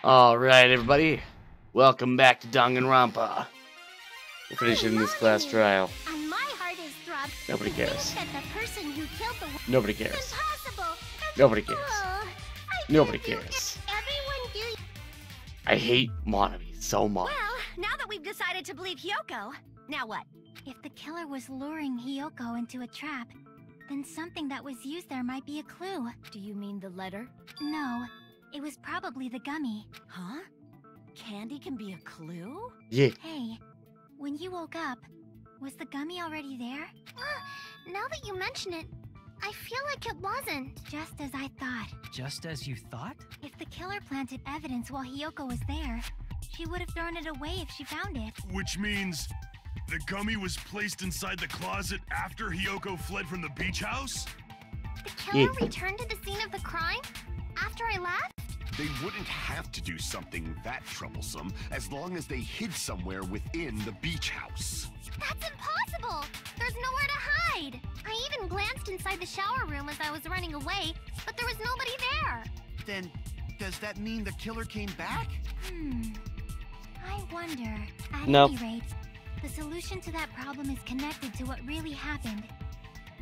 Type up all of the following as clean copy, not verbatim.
Alright, everybody. Welcome back to Dangan Ronpa. We're finishing this class trial. And my heart is throbbed. Nobody cares. That the person who killed the Nobody cares. impossible. Nobody cares. Oh, Nobody cares. Everyone do. I hate Monami so much. Well, now that we've decided to believe Hiyoko, now what? If the killer was luring Hiyoko into a trap, then something that was used there might be a clue. Do you mean the letter? No, it was probably the gummy. Huh? Candy can be a clue? Yeah. Hey, when you woke up, was the gummy already there? Now that you mention it, I feel like it wasn't. Just as I thought. Just as you thought? If the killer planted evidence while Hiyoko was there, she would have thrown it away if she found it. Which means the gummy was placed inside the closet after Hiyoko fled from the beach house? The killer returned to the scene of the crime after I left? They wouldn't have to do something that troublesome as long as they hid somewhere within the beach house. That's impossible! There's nowhere to hide! I even glanced inside the shower room as I was running away, but there was nobody there! Then, does that mean the killer came back? I wonder. At No. any rate, the solution to that problem is connected to what really happened.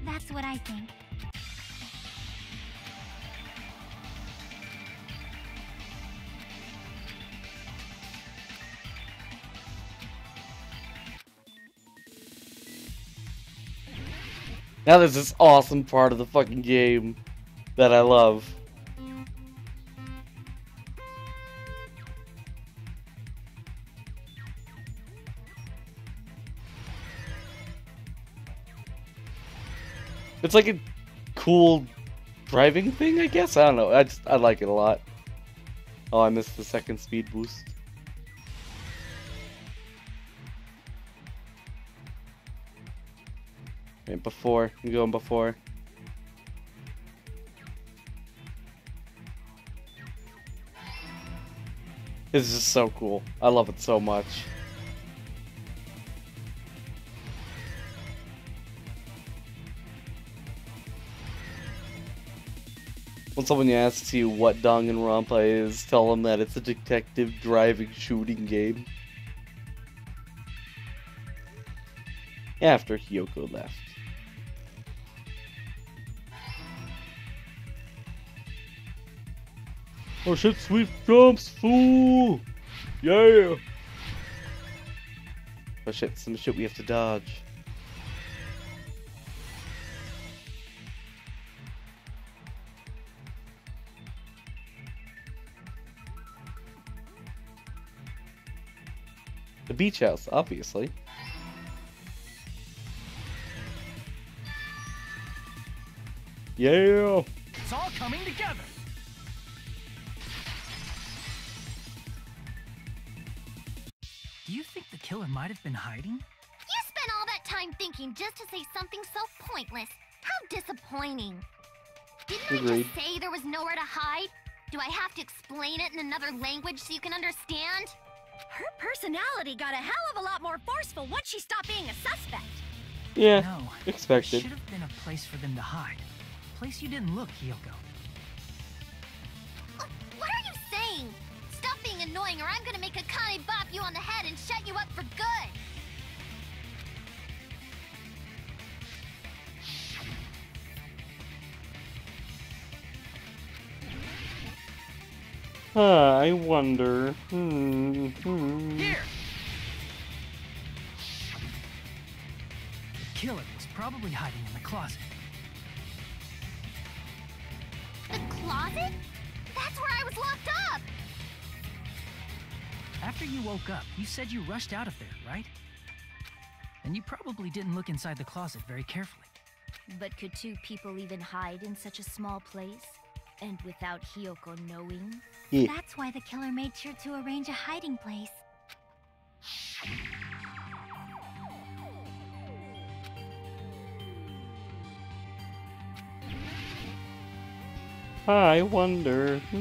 That's what I think. Now there's this awesome part of the fucking game that I love. It's like a cool driving thing, I guess? I don't know. I like it a lot. Oh, I missed the second speed boost. And before, I'm going before. This is so cool. I love it so much. When someone asks you what Dangan Ronpa is, tell them that it's a detective driving shooting game. After Hiyoko left. Oh shit, sweet jumps, fool! Yeah! Oh shit, some shit we have to dodge. The beach house, obviously. Yeah! It's all coming together! Do you think the killer might have been hiding? You spent all that time thinking just to say something so pointless. How disappointing. Didn't I Agreed. just say there was nowhere to hide? Do I have to explain it in another language so you can understand? Her personality got a hell of a lot more forceful once she stopped being a suspect. Yeah, No. expected. Should have been a place for them to hide. A place you didn't look, Hiyoko. What are you saying? Stop being annoying or I'm gonna make Akane bop you on the head and shut you up for good! I wonder. Here! The killer was probably hiding in the closet. The closet? That's where I was locked up! After you woke up, you said you rushed out of there, right? And you probably didn't look inside the closet very carefully. But could two people even hide in such a small place? And without Hiyoko knowing? Yeah. That's why the killer made sure to arrange a hiding place. I wonder. Oh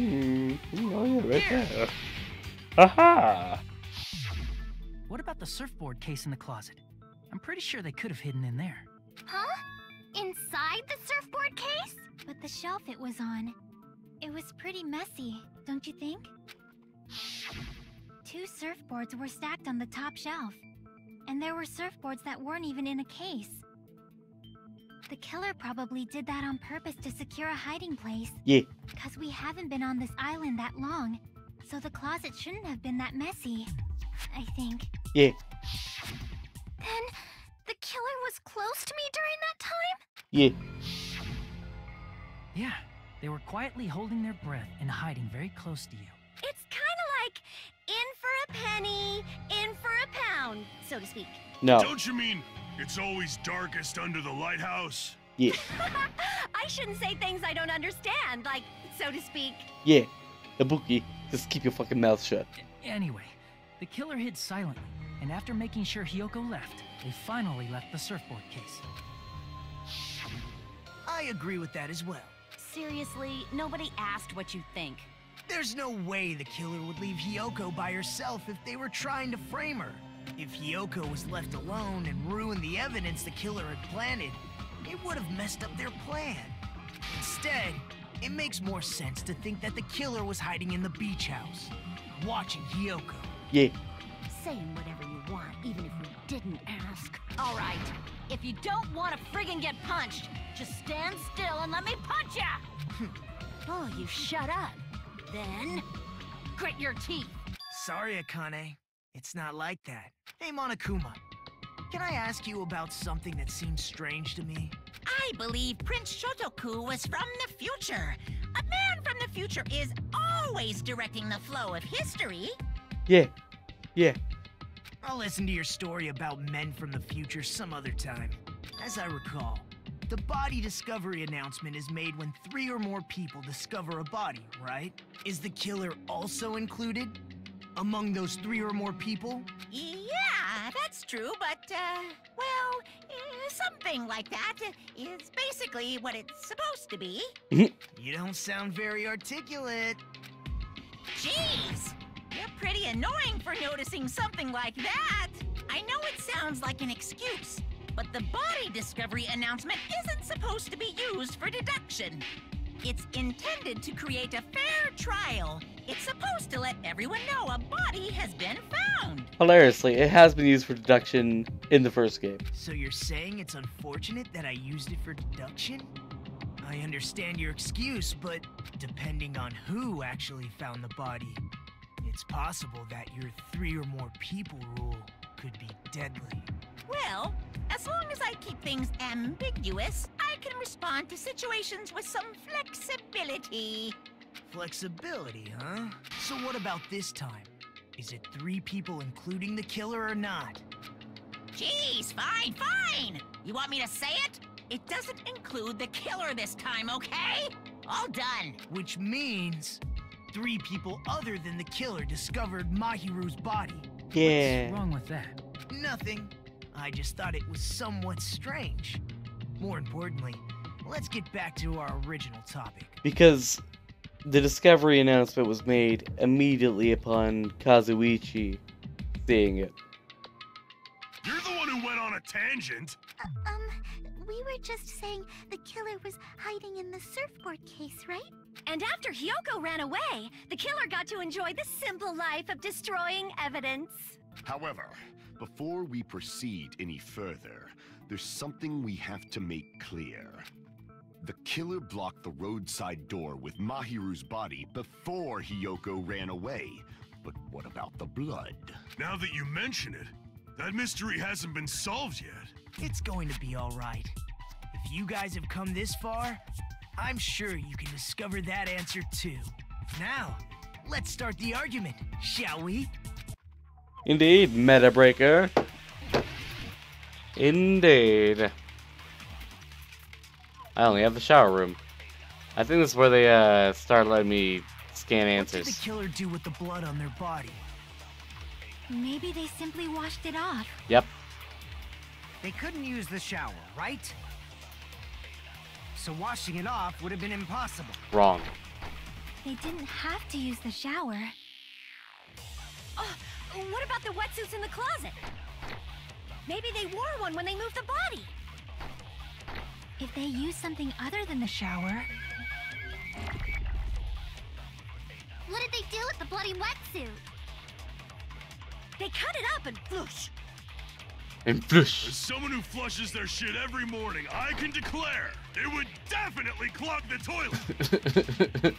yeah, right there. Aha! What about the surfboard case in the closet? I'm pretty sure they could have hidden in there. Huh? Inside the surfboard case? But the shelf it was on, it was pretty messy, don't you think? 2 surfboards were stacked on the top shelf. And there were surfboards that weren't even in a case. The killer probably did that on purpose to secure a hiding place. Yeah. Because we haven't been on this island that long, so the closet shouldn't have been that messy, I think. Yeah. Then, the killer was close to me during that time? Yeah. Yeah, they were quietly holding their breath and hiding very close to you. It's kinda like, in for a penny, in for a pound, so to speak. No. Don't you mean it's always darkest under the lighthouse? Yeah. I shouldn't say things I don't understand, like, so to speak. Yeah. Ibuki, just keep your fucking mouth shut. Anyway, the killer hid silently, and after making sure Hiyoko left, they finally left the surfboard case. I agree with that as well. Seriously, nobody asked what you think. There's no way the killer would leave Hiyoko by herself if they were trying to frame her. If Hiyoko was left alone and ruined the evidence the killer had planted, it would have messed up their plan. Instead, it makes more sense to think that the killer was hiding in the beach house, watching Hiyoko. Yeah. Saying whatever you want, even if we didn't ask. All right, if you don't want to friggin' get punched, just stand still and let me punch ya! Oh, you shut up. Then, grit your teeth. Sorry, Akane. It's not like that. Hey, Monokuma. Can I ask you about something that seems strange to me? I believe Prince Shotoku was from the future. A man from the future is always directing the flow of history. Yeah. Yeah. I'll listen to your story about men from the future some other time. As I recall, the body discovery announcement is made when 3 or more people discover a body, right? Is the killer also included among those 3 or more people? Yeah, that's true, but, well, something like that is basically what it's supposed to be. You don't sound very articulate. Jeez! You're pretty annoying for noticing something like that. I know it sounds like an excuse, but the body discovery announcement isn't supposed to be used for deduction. It's intended to create a fair trial. It's supposed to let everyone know a body has been found. Hilariously, it has been used for deduction in the first game. So you're saying it's unfortunate that I used it for deduction? I understand your excuse, but depending on who actually found the body, it's possible that your 3 or more people rule could be deadly. Well, as long as I keep things ambiguous, I can respond to situations with some flexibility. Flexibility, huh? So what about this time? Is it 3 people including the killer or not? Jeez, fine! You want me to say it? It doesn't include the killer this time, okay? All done. Which means 3 people other than the killer discovered Mahiru's body. Yeah. What's wrong with that? Nothing. I just thought it was somewhat strange. More importantly, let's get back to our original topic. Because the discovery announcement was made immediately upon Kazuichi seeing it. You're the one who went on a tangent. We were just saying the killer was hiding in the surfboard case, right? And after Hiyoko ran away, the killer got to enjoy the simple life of destroying evidence. However, before we proceed any further, there's something we have to make clear. The killer blocked the roadside door with Mahiru's body before Hiyoko ran away. But what about the blood? Now that you mention it, that mystery hasn't been solved yet. It's going to be all right. If you guys have come this far, I'm sure you can discover that answer too. Now, let's start the argument, shall we? Indeed, Meta Breaker. Indeed. I only have the shower room. I think this is where they start letting me scan What answers. did the killer do with the blood on their body? Maybe they simply washed it off. Yep. They couldn't use the shower, right? So washing it off would have been impossible. Wrong. They didn't have to use the shower. Oh, what about the wetsuits in the closet? Maybe they wore one when they moved the body. If they used something other than the shower... What did they do with the bloody wetsuit? They cut it up and floosh. And flush. As someone who flushes their shit every morning, I can declare it would definitely clog the toilet.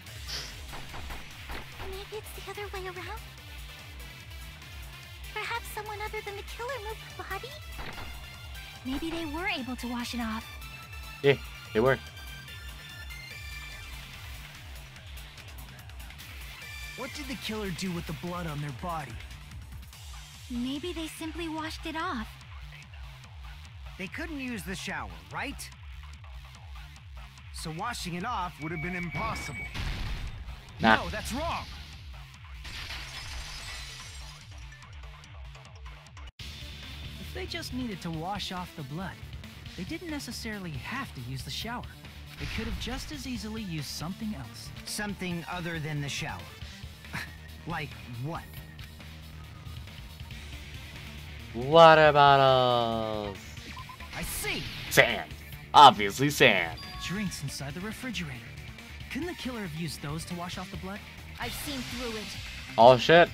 Maybe it's the other way around? Perhaps someone other than the killer moved the body? Maybe they were able to wash it off. Yeah, they were. What did the killer do with the blood on their body? Maybe they simply washed it off. They couldn't use the shower, right? So washing it off would have been impossible. Nah. No, that's wrong. If they just needed to wash off the blood, they didn't necessarily have to use the shower. They could have just as easily used something else. Something other than the shower. Like what? Water bottles. I see! Sand. Obviously sand. Drinks inside the refrigerator. Couldn't the killer have used those to wash off the blood? I've seen through it. Oh shit.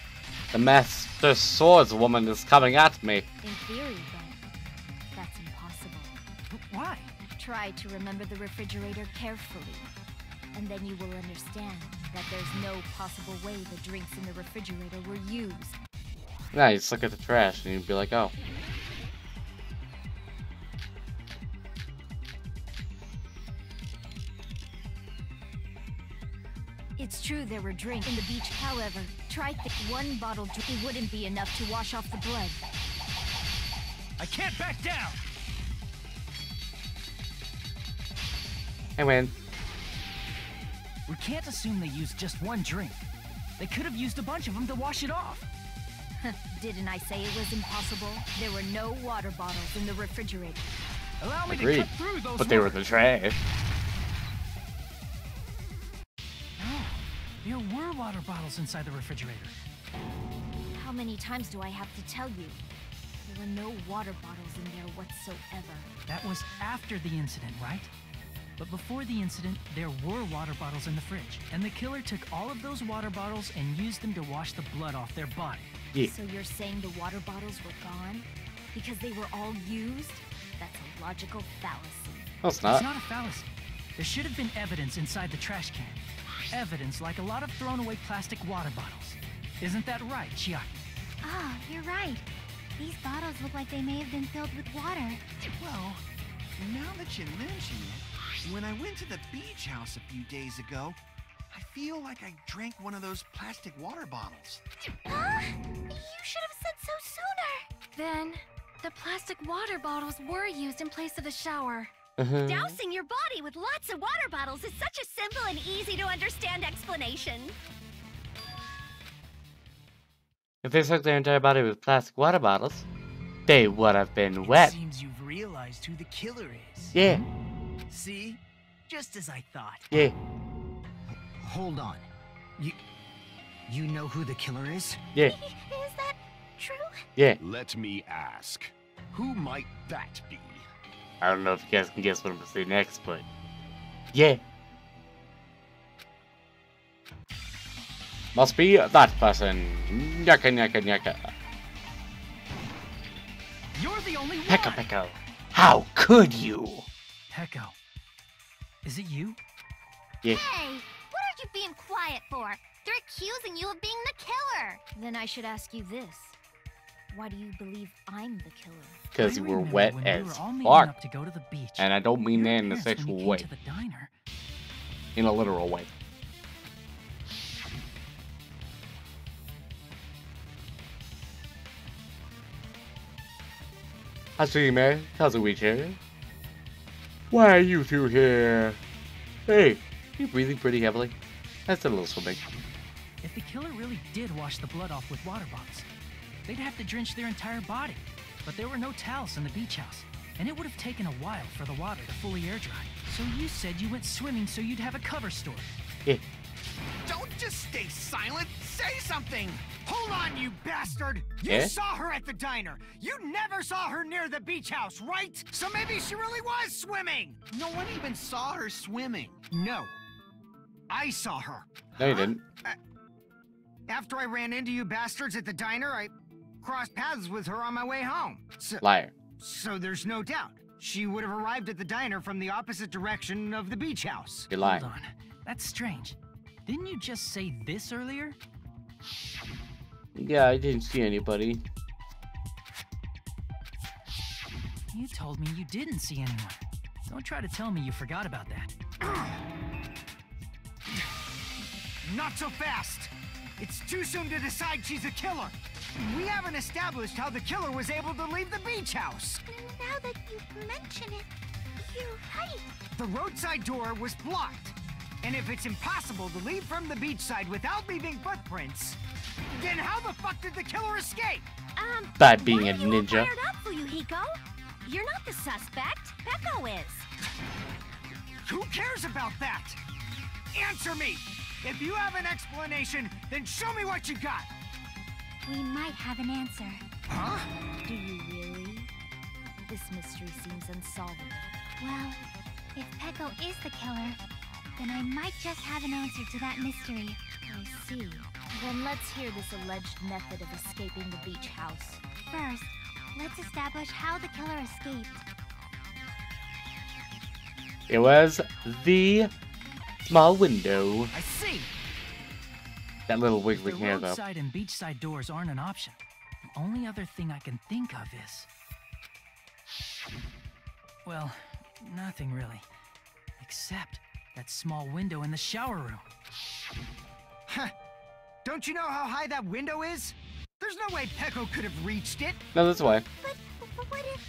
The Master Swordswoman is coming at me. In theory, but that's impossible. But why? Try to remember the refrigerator carefully, and then you will understand that there's no possible way the drinks in the refrigerator were used. Nah, you just look at the trash and you'd be like, oh. It's true there were drinks in the beach, however, try one bottle it wouldn't be enough to wash off the blood. I can't back down! I win. We can't assume they used just one drink. They could have used a bunch of them to wash it off. Didn't I say it was impossible? There were no water bottles in the refrigerator. Allow me Agreed. to cut through those But they were words. the trash. No, there were water bottles inside the refrigerator. How many times do I have to tell you? There were no water bottles in there whatsoever. That was after the incident, right? But before the incident, there were water bottles in the fridge, and the killer took all of those water bottles and used them to wash the blood off their body. Yeah. So you're saying the water bottles were gone? Because they were all used? That's a logical fallacy. No, it's It's not. not a fallacy. There should have been evidence inside the trash can. Evidence like a lot of thrown away plastic water bottles. Isn't that right, Chiaki? Ah, you're right. These bottles look like they may have been filled with water. Well, now that you mention it, when I went to the beach house a few days ago, I feel like I drank one of those plastic water bottles. Ah, you should have said so sooner. Then, the plastic water bottles were used in place of the shower. Dousing your body with lots of water bottles is such a simple and easy to understand explanation. If they soaked their entire body with plastic water bottles, they would have been wet. It seems you've realized who the killer is. Yeah, See? Just as I thought. yeah, Hold on. You know who the killer is? yeah, Is that true? yeah. Let me ask, who might that be? I don't know if you guys can guess what I'm gonna say next, but yeah. Must be that person. Nyaka, nyaka, nyaka. You're the only one! Pekka, Pekka. How could you? Pecco. Is it you? Yeah. Hey, what are you being quiet for? They're accusing you of being the killer. Then I should ask you this. Why do you believe I'm the killer? Because I you were remember wet when as we were all meeting fuck. up to go to the beach. And I don't mean Your that in a parents, when you sexual came way. to the diner. In a literal way. Hajime, Kazuichi. Why are you two here? Hey, you breathing pretty heavily? That's a little swimming. If the killer really did wash the blood off with water bottles, they'd have to drench their entire body. But there were no towels in the beach house, and it would have taken a while for the water to fully air dry. So you said you went swimming so you'd have a cover story. Yeah. Don't just stay silent. Say something. Hold on, you bastard! You Yeah? saw her at the diner. You never saw her near the beach house, right? So maybe she really was swimming. No one even saw her swimming. No. I saw her. No, you didn't. After I ran into you bastards at the diner, I crossed paths with her on my way home. Liar. So there's no doubt. She would have arrived at the diner from the opposite direction of the beach house. You're lying. Hold on. That's strange. Didn't you just say this earlier? Yeah, I didn't see anybody. You told me you didn't see anyone. Don't try to tell me you forgot about that. Not so fast! It's too soon to decide she's a killer. We haven't established how the killer was able to leave the beach house. Now that you mention it, you're right. The roadside door was blocked. And if it's impossible to leave from the beachside without leaving footprints, then how the fuck did the killer escape? By being a Why are you all ninja. fired up, Fuyuhiko? You're not the suspect. Peko is. Who cares about that? Answer me! If you have an explanation, then show me what you got! We might have an answer. Huh? Do you really? This mystery seems unsolvable. Well, if Peko is the killer, then I might just have an answer to that mystery. I see. Then let's hear this alleged method of escaping the beach house. First, let's establish how the killer escaped. It was the small window. I see! That little wiggly The hair, though. roadside and beachside doors aren't an option. The only other thing I can think of is... Well, nothing really. Except that small window in the shower room. Huh. Don't you know how high that window is? There's no way Peko could have reached it. No, that's why. But what if,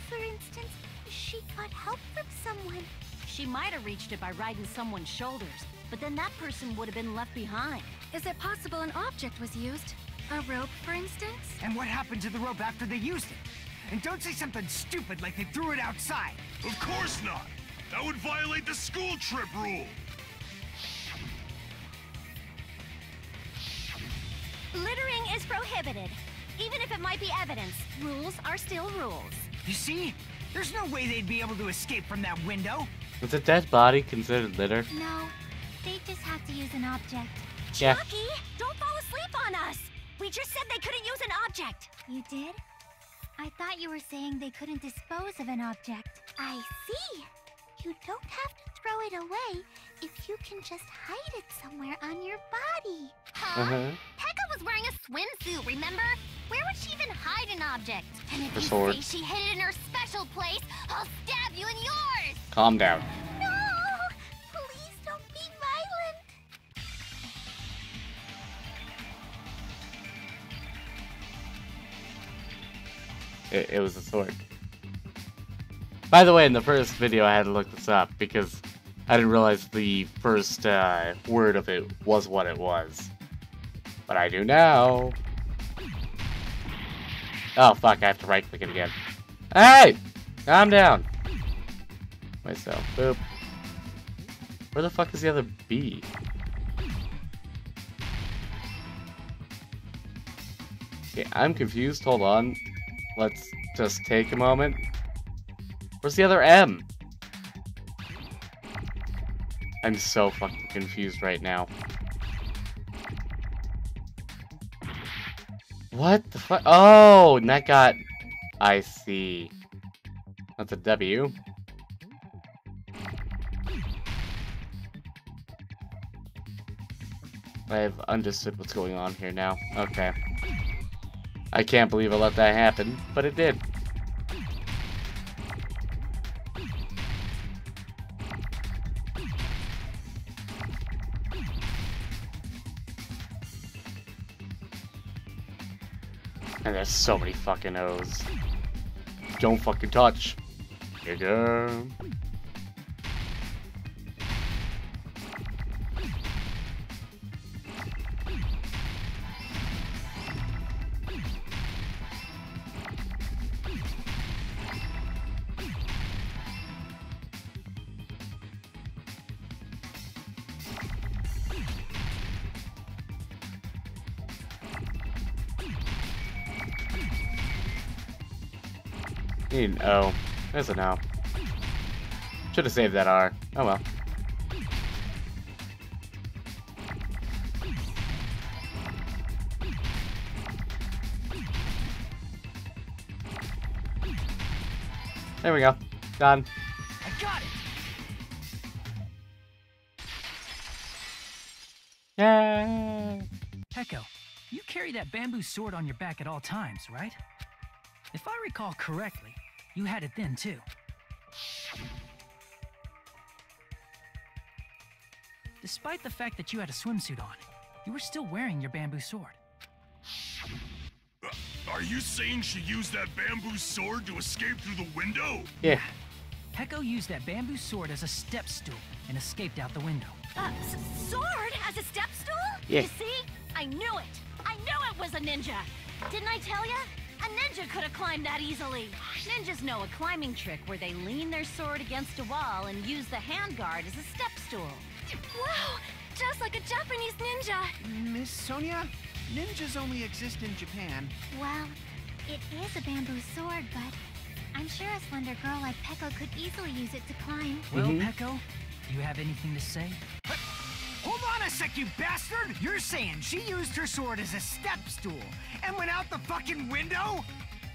for instance, she got help from someone? She might have reached it by riding someone's shoulders, but then that person would have been left behind. Is it possible an object was used? A rope, for instance? And what happened to the rope after they used it? And don't say something stupid like they threw it outside. Of course not! That would violate the school trip rule! Littering is prohibited. Even if it might be evidence, rules are still rules. You see? There's no way they'd be able to escape from that window. Was a dead body considered litter? No, they just have to use an object. Yeah. Chucky, don't fall asleep on us! We just said they couldn't use an object! You did? I thought you were saying they couldn't dispose of an object. I see. You don't have to throw it away if you can just hide it somewhere on your body. Uh-huh. Pekka was wearing a swimsuit, remember? Where would she even hide an object? And if Her you sword. say she hid it in her special place, I'll stab you in yours! Calm down. No! Please don't be violent! It was a sword. By the way, in the first video I had to look this up because I didn't realize the first word of it was what it was. But I do now. Oh fuck, I have to right click it again. Hey! Calm down. Myself. Boop. Where the fuck is the other bee? Okay, I'm confused. Hold on. Let's just take a moment. Where's the other M? I'm so fucking confused right now. What the fuck? Oh, and that got... I see. That's a W. I've understood what's going on here now. Okay. I can't believe I let that happen, but it did. And there's so many fucking O's. Don't fucking touch. Here you go. Need an O. There's an O. Should have saved that R. Oh well. There we go. Done. I got it! Yay! Peko, you carry that bamboo sword on your back at all times, right? If I recall correctly, you had it then too. Despite the fact that you had a swimsuit on, you were still wearing your bamboo sword. Are you saying she used that bamboo sword to escape through the window? Yeah. Peko used that bamboo sword as a step stool and escaped out the window. Sword as a step stool? Yeah. You see? I knew it! I knew it was a ninja! Didn't I tell ya? A ninja could have climbed that easily. Ninjas know a climbing trick where they lean their sword against a wall and use the handguard as a step stool. Wow! Just like a Japanese ninja! Miss Sonia, ninjas only exist in Japan. Well, it is a bamboo sword, but I'm sure a slender girl like Peko could easily use it to climb. Well, Peko, do you have anything to say? Hold on a sec, you bastard! You're saying she used her sword as a step stool and went out the fucking window?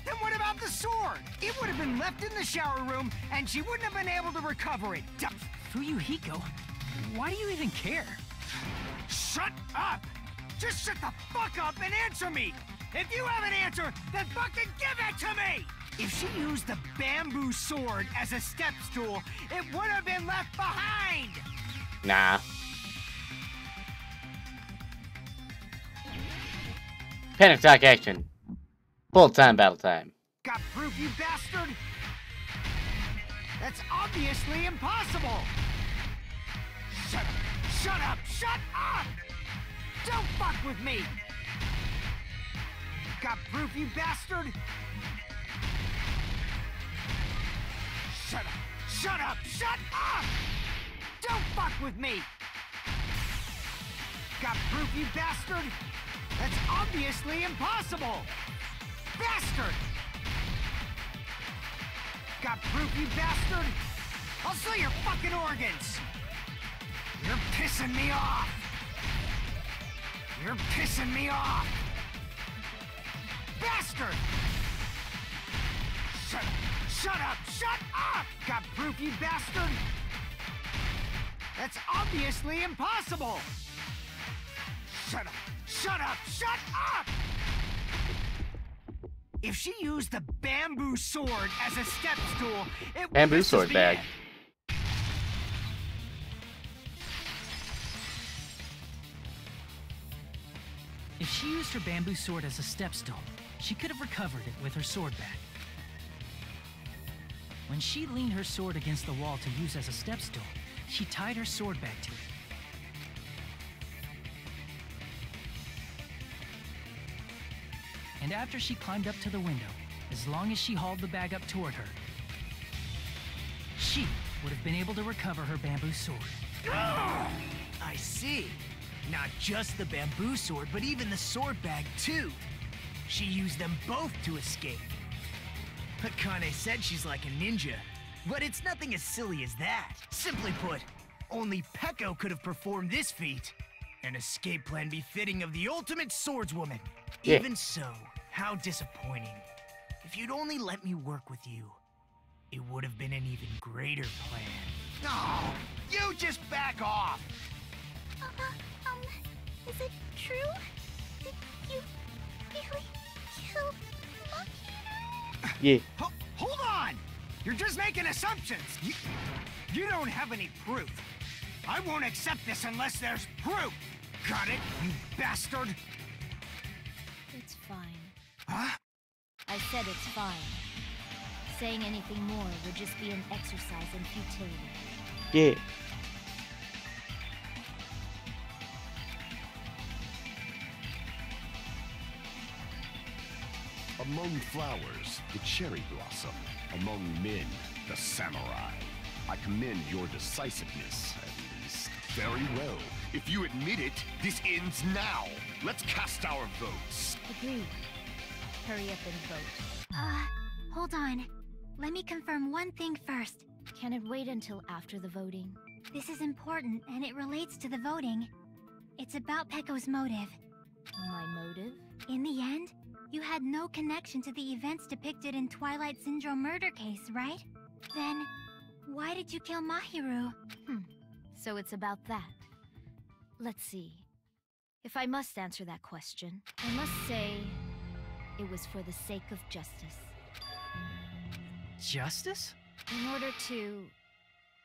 Then what about the sword? It would have been left in the shower room and she wouldn't have been able to recover it. Fuyuhiko, why do you even care? Shut up! Just shut the fuck up and answer me! If you have an answer, then fucking give it to me! If she used the bamboo sword as a step stool, it would have been left behind! Nah. Panic attack action. Full time battle time. Got proof, you bastard? That's obviously impossible! Shut up! Shut up! Shut up! Don't fuck with me! Got proof, you bastard? Shut up! Shut up! Shut up! Don't fuck with me! Got proof, you bastard? That's obviously impossible! Bastard! Got proof, you bastard? I'll sell your fucking organs! You're pissing me off! You're pissing me off! Bastard! Shut up! Shut up! Shut up! Got proof, you bastard? That's obviously impossible! Shut up! Shut up! Shut up! If she used the bamboo sword as a step stool, it Bamboo sword bag. If she used her bamboo sword as a step stool, she could have recovered it with her sword bag. When she leaned her sword against the wall to use as a step stool, she tied her sword bag to it. And after she climbed up to the window, as long as she hauled the bag up toward her, she would have been able to recover her bamboo sword. I see. Not just the bamboo sword, but even the sword bag, too. She used them both to escape. Akane said she's like a ninja, but it's nothing as silly as that. Simply put, only Peko could have performed this feat. An escape plan befitting of the ultimate swordswoman. Yeah. Even so, how disappointing. If you'd only let me work with you, it would have been an even greater plan. No! You just back off! Is it true? Did you really kill Macleod? Yeah. Hold on! You're just making assumptions! You don't have any proof. I won't accept this unless there's proof! Got it, you bastard? It's fine. Huh? I said it's fine. Saying anything more would just be an exercise in futility. Yeah. Among flowers, the cherry blossom. Among men, the samurai. I commend your decisiveness, at least. Very well. If you admit it, this ends now. Let's cast our votes. Agreed. Hurry up and vote. Hold on. Let me confirm one thing first. Can it wait until after the voting? This is important, and it relates to the voting. It's about Peko's motive. My motive? In the end, you had no connection to the events depicted in Twilight Syndrome murder case, right? Then, why did you kill Mahiru? So it's about that. Let's see. If I must answer that question, I must say it was for the sake of justice. Justice? In order to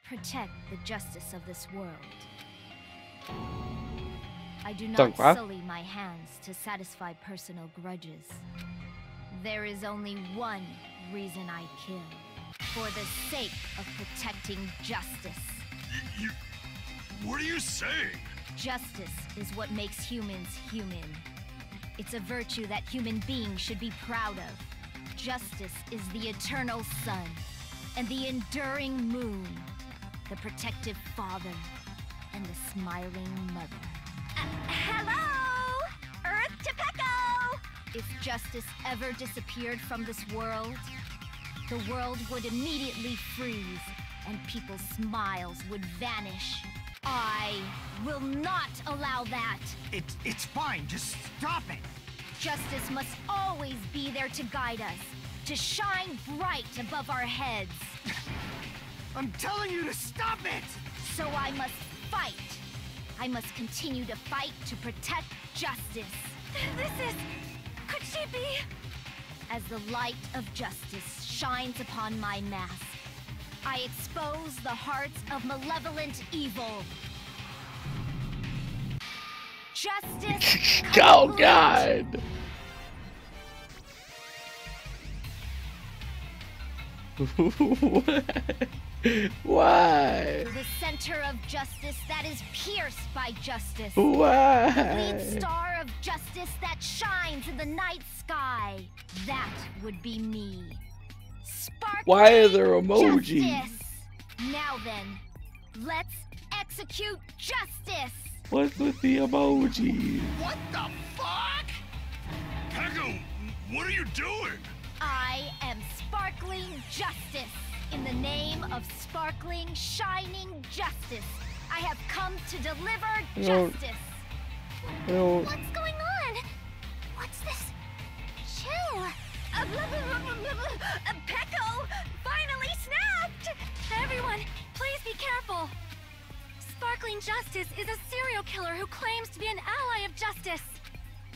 protect the justice of this world. I do not sully my hands to satisfy personal grudges. There is only one reason I kill. For the sake of protecting justice. What are you saying? Justice is what makes humans human. It's a virtue that human beings should be proud of. Justice is the eternal sun and the enduring moon, the protective father and the smiling mother. Hello! Earth to Pecco! If justice ever disappeared from this world, the world would immediately freeze and people's smiles would vanish. I will not allow that. It's fine. Just stop it. Justice must always be there to guide us, to shine bright above our heads. I'm telling you to stop it! So I must fight. I must continue to fight to protect justice. Could she be? As the light of justice shines upon my mask, I expose the hearts of malevolent evil. Justice. Oh God! Why? The center of justice that is pierced by justice. Why? The lead star of justice that shines in the night sky. That would be me. Sparkling Why are there emojis? Justice. Now then, let's execute justice. What's with the emojis? What the fuck? Pecco, what are you doing? I am sparkling justice. In the name of sparkling, shining justice, I have come to deliver justice. What's going on? What's this? Chill. Pecco finally snapped! Everyone, please be careful. Sparkling Justice is a serial killer who claims to be an ally of justice.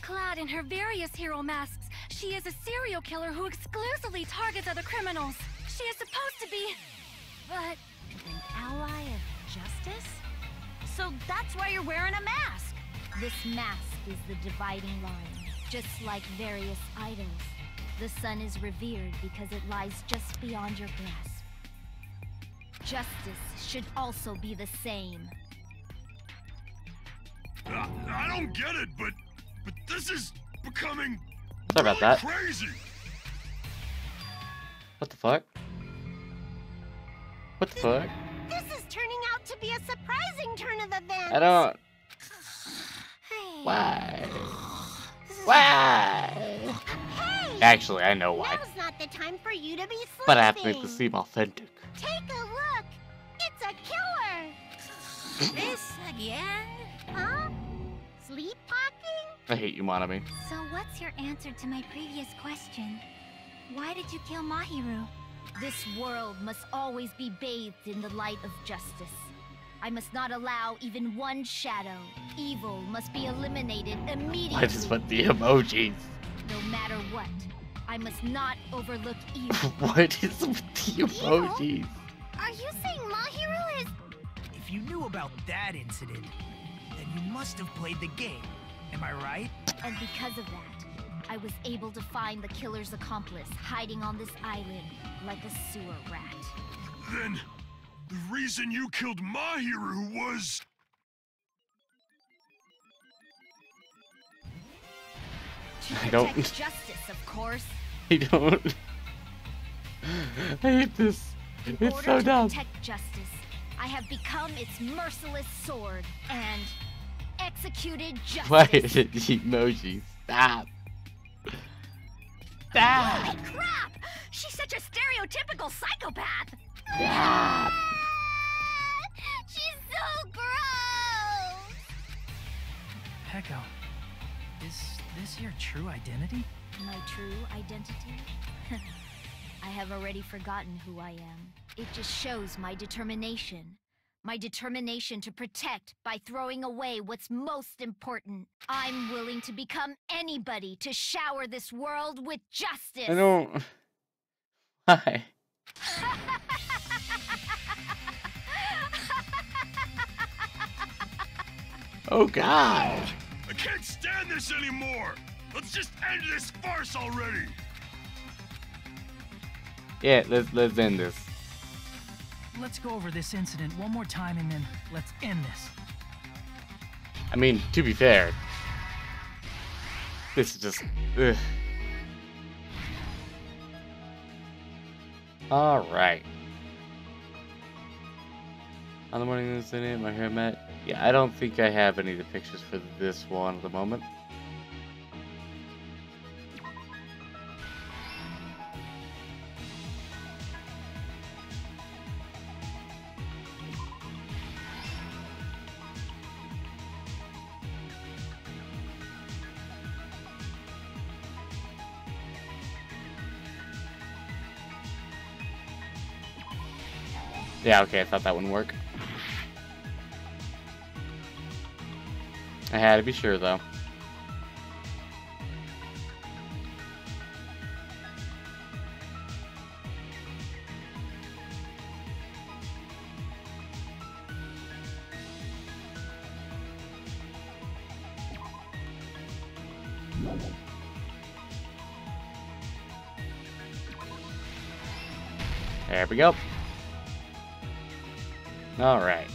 Clad in her various hero masks, she is a serial killer who exclusively targets other criminals. She is supposed to be... but... an ally of justice? So that's why you're wearing a mask! This mask is the dividing line. Just like various idols, the sun is revered because it lies just beyond your grasp. Justice should also be the same. I don't get it, but this is becoming Sorry about that. crazy. What the fuck? What the fuck? This is turning out to be a surprising turn of events. I don't... Hey. Why? Why? Hey! Actually, I know why. Now's not the time for you to be sleeping. But I have to make this seem authentic. Take a look. It's a killer. This again? Huh? Sleep talking? I hate you, Monami. So what's your answer to my previous question? Why did you kill Mahiru? This world must always be bathed in the light of justice. I must not allow even one shadow. Evil must be eliminated immediately. I just put the emojis. No matter what, I must not overlook evil. What is with the emojis? Are you saying Mahiru is... If you knew about that incident, then you must have played the game. Am I right? And because of that, I was able to find the killer's accomplice hiding on this island like a sewer rat. Then the reason you killed Mahiru was... To I don't- protect justice, of course. I don't... I hate this. In It's order so to dumb. protect justice, I have become its merciless sword and executed justice. Why is it the emojis? Stop. Stop. Holy crap! She's such a stereotypical psychopath! Stop. She's so gross! Pecco, is this your true identity? My true identity? I have already forgotten who I am. It just shows my determination. My determination to protect by throwing away what's most important. I'm willing to become anybody to shower this world with justice. I don't... Why? Oh God! I can't stand this anymore! Let's just end this farce already! Yeah, let's end this. Let's go over this incident one more time and then let's end this. I mean, to be fair, this is just... Ugh. Alright. On the morning of this incident, my hair met. Yeah, I don't think I have any of the pictures for this one at the moment. Yeah, okay, I thought that wouldn't work. I had to be sure, though. There we go. Alright.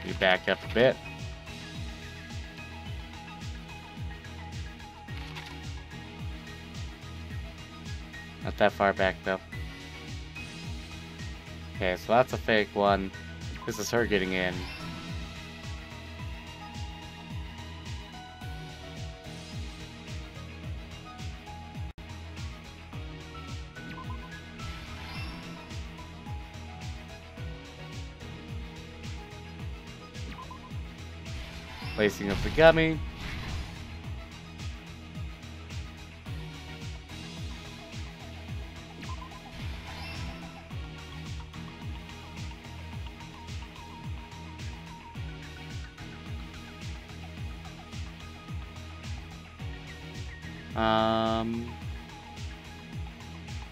We back up a bit. Not that far back, though. Okay, so that's a fake one. This is her getting in. Placing of the gummy.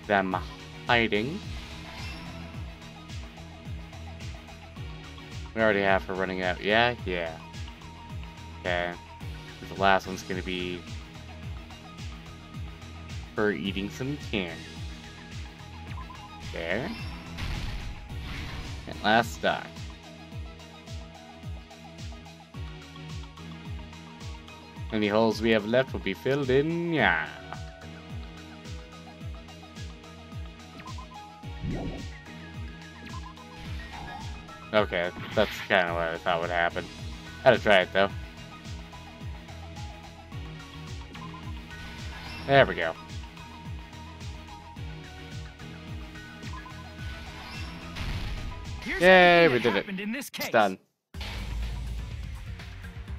Them hiding. We already have her running out. Yeah. Okay. The last one's gonna be her eating some candy. There. And last stock. Any holes we have left will be filled in, yeah. Okay, that's kind of what I thought would happen. Had to try it though. There we go. Yay, we did it. It's done.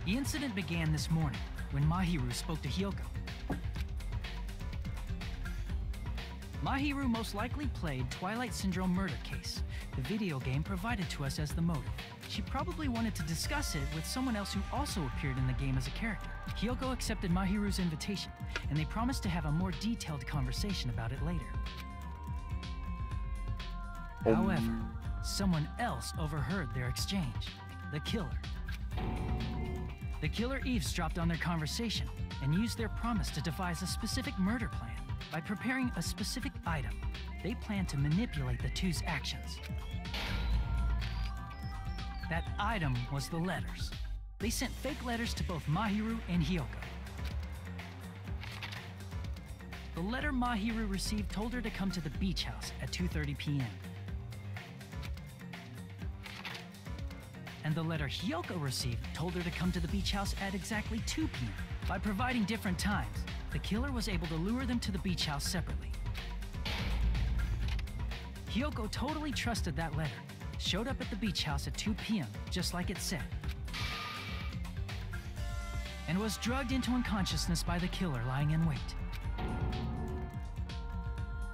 The incident began this morning when Mahiru spoke to Hyoko. Mahiru most likely played Twilight Syndrome Murder Case, the video game provided to us as the motive. She probably wanted to discuss it with someone else who also appeared in the game as a character. Hyoko accepted Mahiru's invitation, and they promised to have a more detailed conversation about it later. However, someone else overheard their exchange. The killer. The killer eavesdropped on their conversation and used their promise to devise a specific murder plan. By preparing a specific item, they planned to manipulate the two's actions. That item was the letters. They sent fake letters to both Mahiru and Hyoko. The letter Mahiru received told her to come to the beach house at 2:30 p.m. And the letter Hyoko received told her to come to the beach house at exactly 2 p.m. By providing different times, the killer was able to lure them to the beach house separately. Hyoko totally trusted that letter, showed up at the beach house at 2 p.m., just like it said, and was drugged into unconsciousness by the killer lying in wait.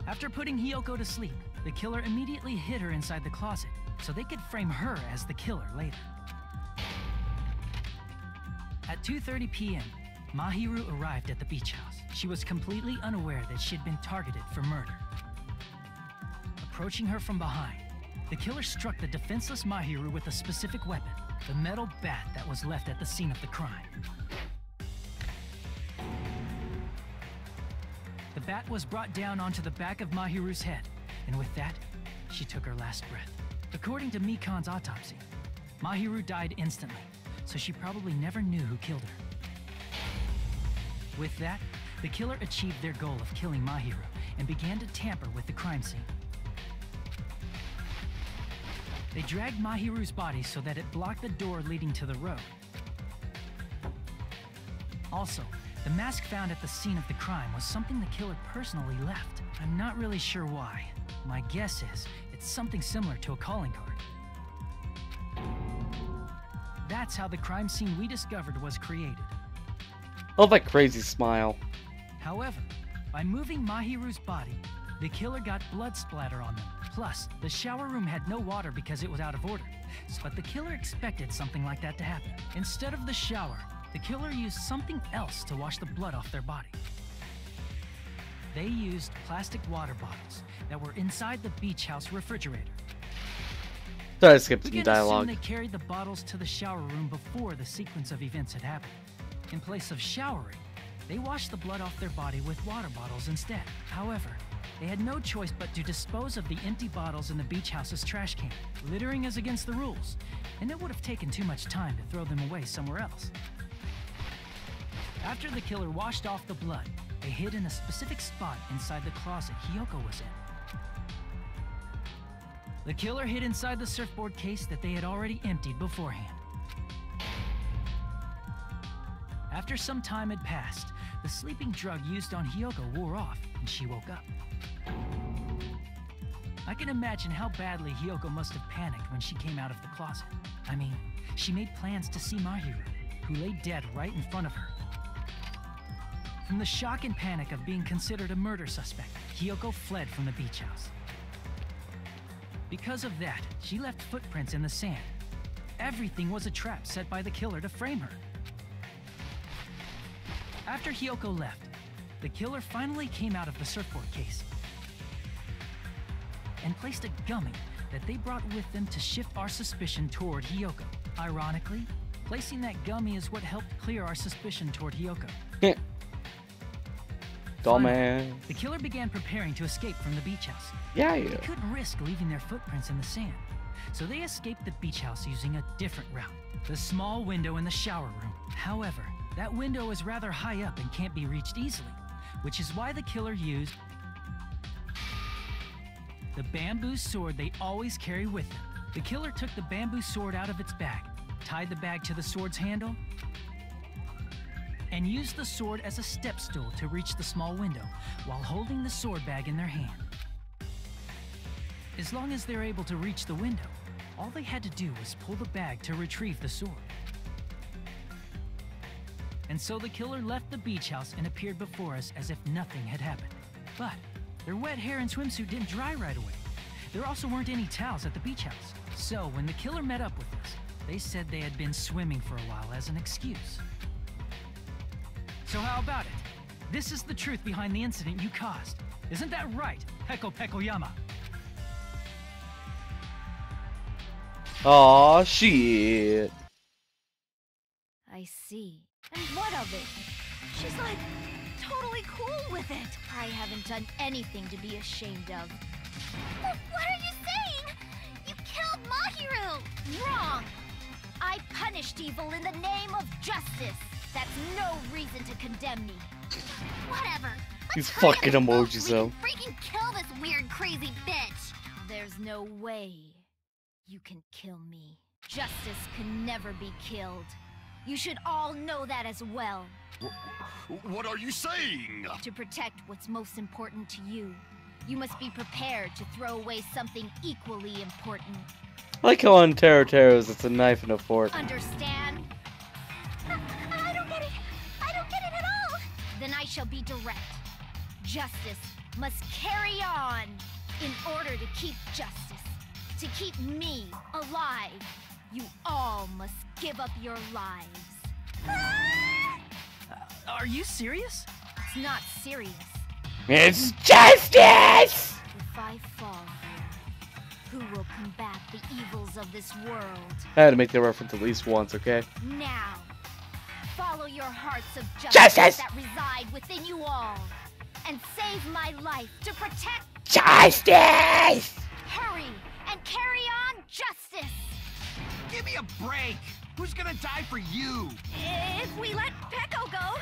After putting Hiyoko to sleep, the killer immediately hid her inside the closet so they could frame her as the killer later. At 2:30 p.m., Mahiru arrived at the beach house. She was completely unaware that she'd been targeted for murder. Approaching her from behind, the killer struck the defenseless Mahiru with a specific weapon, the metal bat that was left at the scene of the crime. The bat was brought down onto the back of Mahiru's head, and with that, she took her last breath. According to Mikan's autopsy, Mahiru died instantly, so she probably never knew who killed her. With that, the killer achieved their goal of killing Mahiru and began to tamper with the crime scene. They dragged Mahiru's body so that it blocked the door leading to the road. Also, the mask found at the scene of the crime was something the killer personally left. I'm not really sure why. My guess is it's something similar to a calling card. That's how the crime scene we discovered was created. Oh, that crazy smile. However, by moving Mahiru's body, the killer got blood splatter on them. Plus, the shower room had no water because it was out of order. But the killer expected something like that to happen. Instead of the shower, the killer used something else to wash the blood off their body. They used plastic water bottles that were inside the beach house refrigerator. Sorry, I skipped We some can assume dialogue. they carried the bottles to the shower room before the sequence of events had happened. In place of showering, they washed the blood off their body with water bottles instead. However, they had no choice but to dispose of the empty bottles in the beach house's trash can. Littering is against the rules, and it would have taken too much time to throw them away somewhere else. After the killer washed off the blood, they hid in a specific spot inside the closet Hiyoko was in. The killer hid inside the surfboard case that they had already emptied beforehand. After some time had passed, the sleeping drug used on Hiyoko wore off, and she woke up. I can imagine how badly Hiyoko must have panicked when she came out of the closet. I mean, she made plans to see Mahiru, who lay dead right in front of her. From the shock and panic of being considered a murder suspect, Hiyoko fled from the beach house. Because of that, she left footprints in the sand. Everything was a trap set by the killer to frame her. After Hiyoko left, the killer finally came out of the surfboard case and placed a gummy that they brought with them to shift our suspicion toward Hiyoko. Ironically, placing that gummy is what helped clear our suspicion toward Hiyoko. Dumbass. The killer began preparing to escape from the beach house. Yeah. They couldn't risk leaving their footprints in the sand, so they escaped the beach house using a different route, the small window in the shower room. However, that window is rather high up and can't be reached easily, which is why the killer used the bamboo sword they always carry with them. The killer took the bamboo sword out of its bag, tied the bag to the sword's handle, and used the sword as a step stool to reach the small window while holding the sword bag in their hand. As long as they're able to reach the window, all they had to do was pull the bag to retrieve the sword. And so the killer left the beach house and appeared before us as if nothing had happened. But their wet hair and swimsuit didn't dry right away. There also weren't any towels at the beach house. So when the killer met up with us, they said they had been swimming for a while as an excuse. So how about it? This is the truth behind the incident you caused. Isn't that right, Peko Pekoyama? Aw, shit. I see. And what of it? She's like totally cool with it. I haven't done anything to be ashamed of. What are you saying? You killed Mahiru! Wrong! I punished evil in the name of justice. That's no reason to condemn me. Whatever. These Let's hurry up fucking and go emojis, so though. we can freaking kill this weird, crazy bitch. There's no way you can kill me. Justice can never be killed. You should all know that as well. What are you saying? To protect what's most important to you, you must be prepared to throw away something equally important. I like how on Teros it's a knife and a fork. Understand? I don't get it. I don't get it at all. Then I shall be direct. Justice must carry on in order to keep justice, to keep me alive. You all must give up your lives. Are you serious? It's not serious. It's justice! If I fall here, who will combat the evils of this world? I had to make the reference at least once, okay? Now, follow your hearts of Justice! that reside within you all, and save my life to protect Justice! Hurry and carry on justice! Give me a break! Who's gonna die for you? If we let Peko go,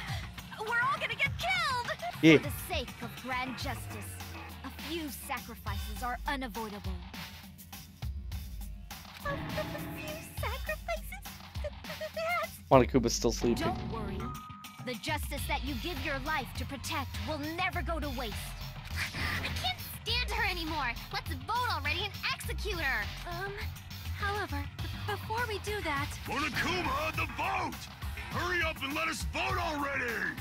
we're all gonna get killed! Yeah. For the sake of grand justice, a few sacrifices are unavoidable. A few sacrifices? That's... Monokuba's still sleeping. Don't worry. The justice that you give your life to protect will never go to waste. I can't stand her anymore. Let's vote already and execute her. However, before we do that... Monokuma, the vote! Hurry up and let us vote already!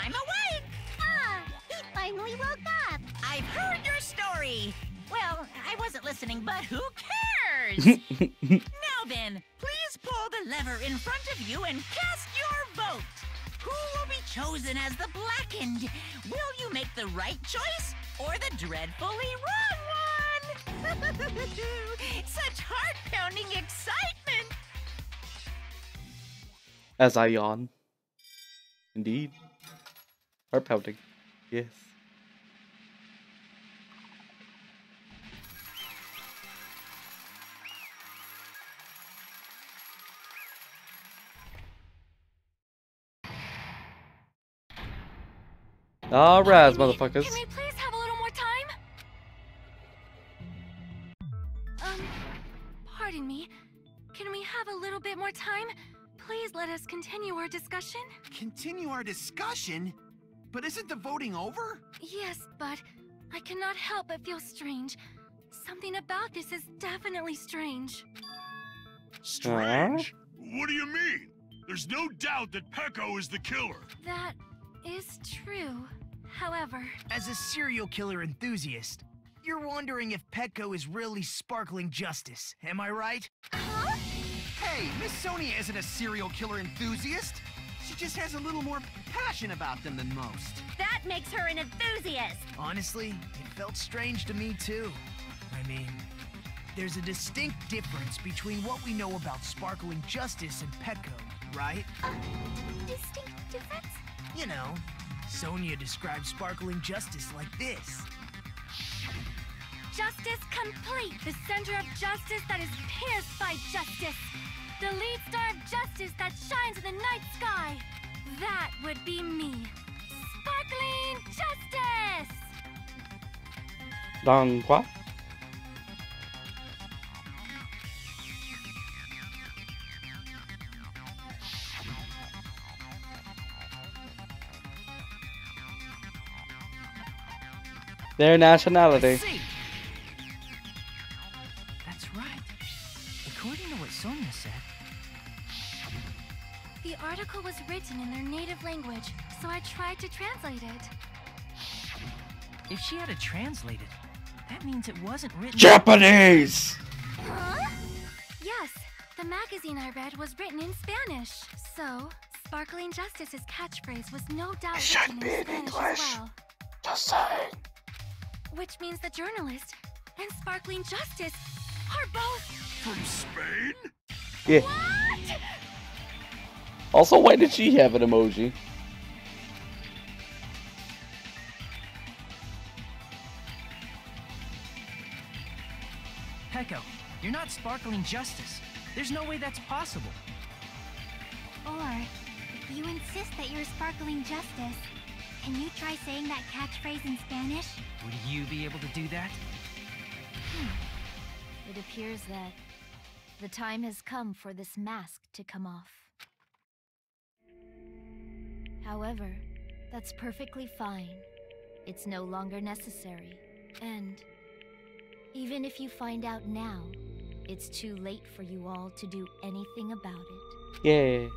I'm awake! Ah, he finally woke up. I've heard your story! Well, I wasn't listening, but who cares? Now then, please pull the lever in front of you and cast your vote! Who will be chosen as the Blackened? Will you make the right choice or the dreadfully wrong one? Such heart-pounding excitement! As I yawn. Indeed. Heart pounding. Yes. Alright, motherfuckers. Can we please have a little more time? Pardon me. Can we have a little bit more time? Please let us continue our discussion. Continue our discussion? But isn't the voting over? Yes, but I cannot help but feel strange. Something about this is definitely strange. Strange? What do you mean? There's no doubt that Peko is the killer. That is true. However... As a serial killer enthusiast, you're wondering if Peko is really sparkling justice, am I right? Huh? Hey, Miss Sonia isn't a serial killer enthusiast. She just has a little more passion about them than most. That makes her an enthusiast! Honestly, it felt strange to me too. I mean, there's a distinct difference between what we know about sparkling justice and Peko, right? Distinct difference? You know, Sonia describes sparkling justice like this. Justice complete, the center of justice that is pierced by justice. The lead star of justice that shines in the night sky. That would be me. Sparkling justice! Dans quoi? Their nationality. That's right. According to what Sonia said. The article was written in their native language, so I tried to translate it. If she had to translate it, that means it wasn't written... Japanese! Huh? Yes, the magazine I read was written in Spanish. So, Sparkling Justice's catchphrase was no doubt written in Spanish as well. Just saying. Which means the journalist and Sparkling Justice are both... From Spain? Yeah. What? Also, why did she have an emoji? Peko, you're not sparkling justice. There's no way that's possible. Or, if you insist that you're Sparkling Justice, can you try saying that catchphrase in Spanish? Would you be able to do that? It appears that the time has come for this mask to come off. However, that's perfectly fine. It's no longer necessary. And even if you find out now, it's too late for you all to do anything about it. Yeah.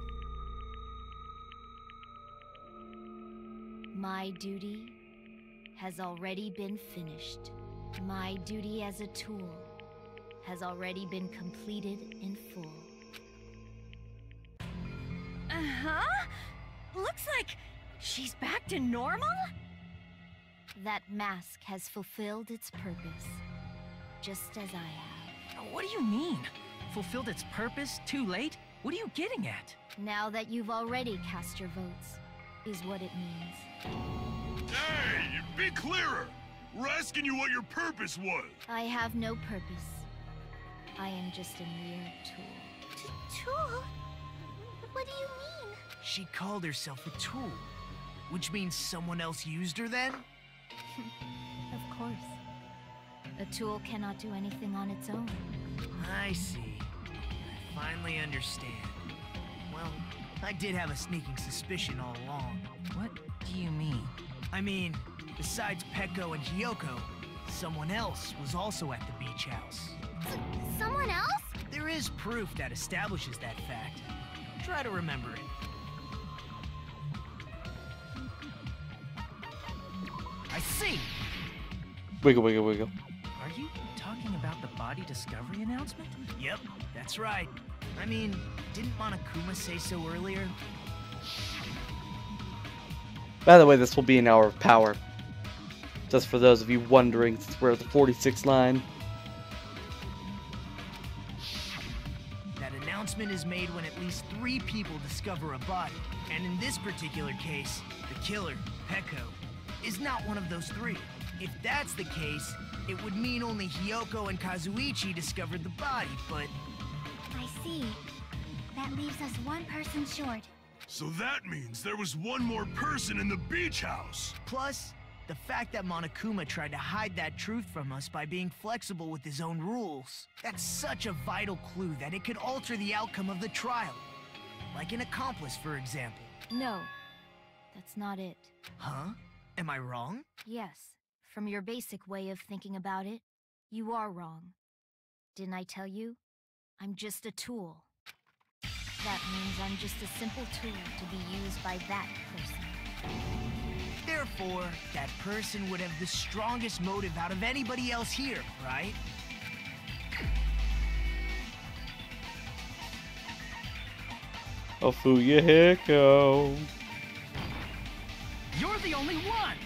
My duty has already been finished. My duty as a tool has already been completed in full. Uh-huh? Looks like she's back to normal? That mask has fulfilled its purpose, just as I have. What do you mean? Fulfilled its purpose? Too late? What are you getting at? Now that you've already cast your votes, is what it means. Hey, be clearer! We're asking you what your purpose was. I have no purpose. I am just a mere tool. Tool? What do you mean? She called herself a tool, which means someone else used her then? Of course. A tool cannot do anything on its own. I see. I finally understand. Well, I did have a sneaking suspicion all along. What do you mean? I mean, besides Peko and Hiyoko, someone else was also at the beach house. Someone else? There is proof that establishes that fact. Try to remember it. I see! Wiggle, wiggle, wiggle. Are you talking about the body discovery announcement? Yep, that's right. I mean, didn't Monokuma say so earlier? By the way, this will be an hour of power. Just for those of you wondering, since we're at the 46th line. That announcement is made when at least 3 people discover a body. And in this particular case, the killer, Peko, is not one of those 3. If that's the case, it would mean only Hiyoko and Kazuichi discovered the body, but... I see. That leaves us one person short. So that means there was one more person in the beach house. Plus, the fact that Monokuma tried to hide that truth from us by being flexible with his own rules. That's such a vital clue that it could alter the outcome of the trial. Like an accomplice, for example. No, that's not it. Huh? Am I wrong? Yes, from your basic way of thinking about it, you are wrong. Didn't I tell you? I'm just a tool. That means I'm just a simple tool to be used by that person. Therefore, that person would have the strongest motive out of anybody else here, right? Ofuya Hiko. You're the only one!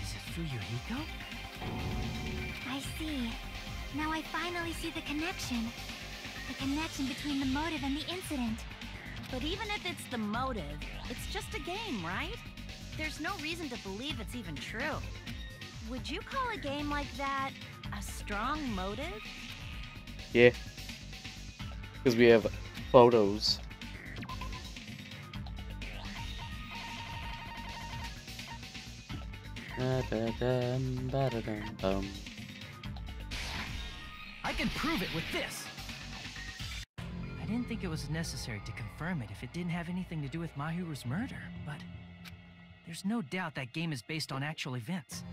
Is it Fuyuhiko? I see. Now I finally see the connection. The connection between the motive and the incident. But even if it's the motive, it's just a game, right? There's no reason to believe it's even true. Would you call a game like that a strong motive? Yeah. Because we have photos. I can prove it with this! I didn't think it was necessary to confirm it if it didn't have anything to do with Mahiru's murder, but there's no doubt that game is based on actual events.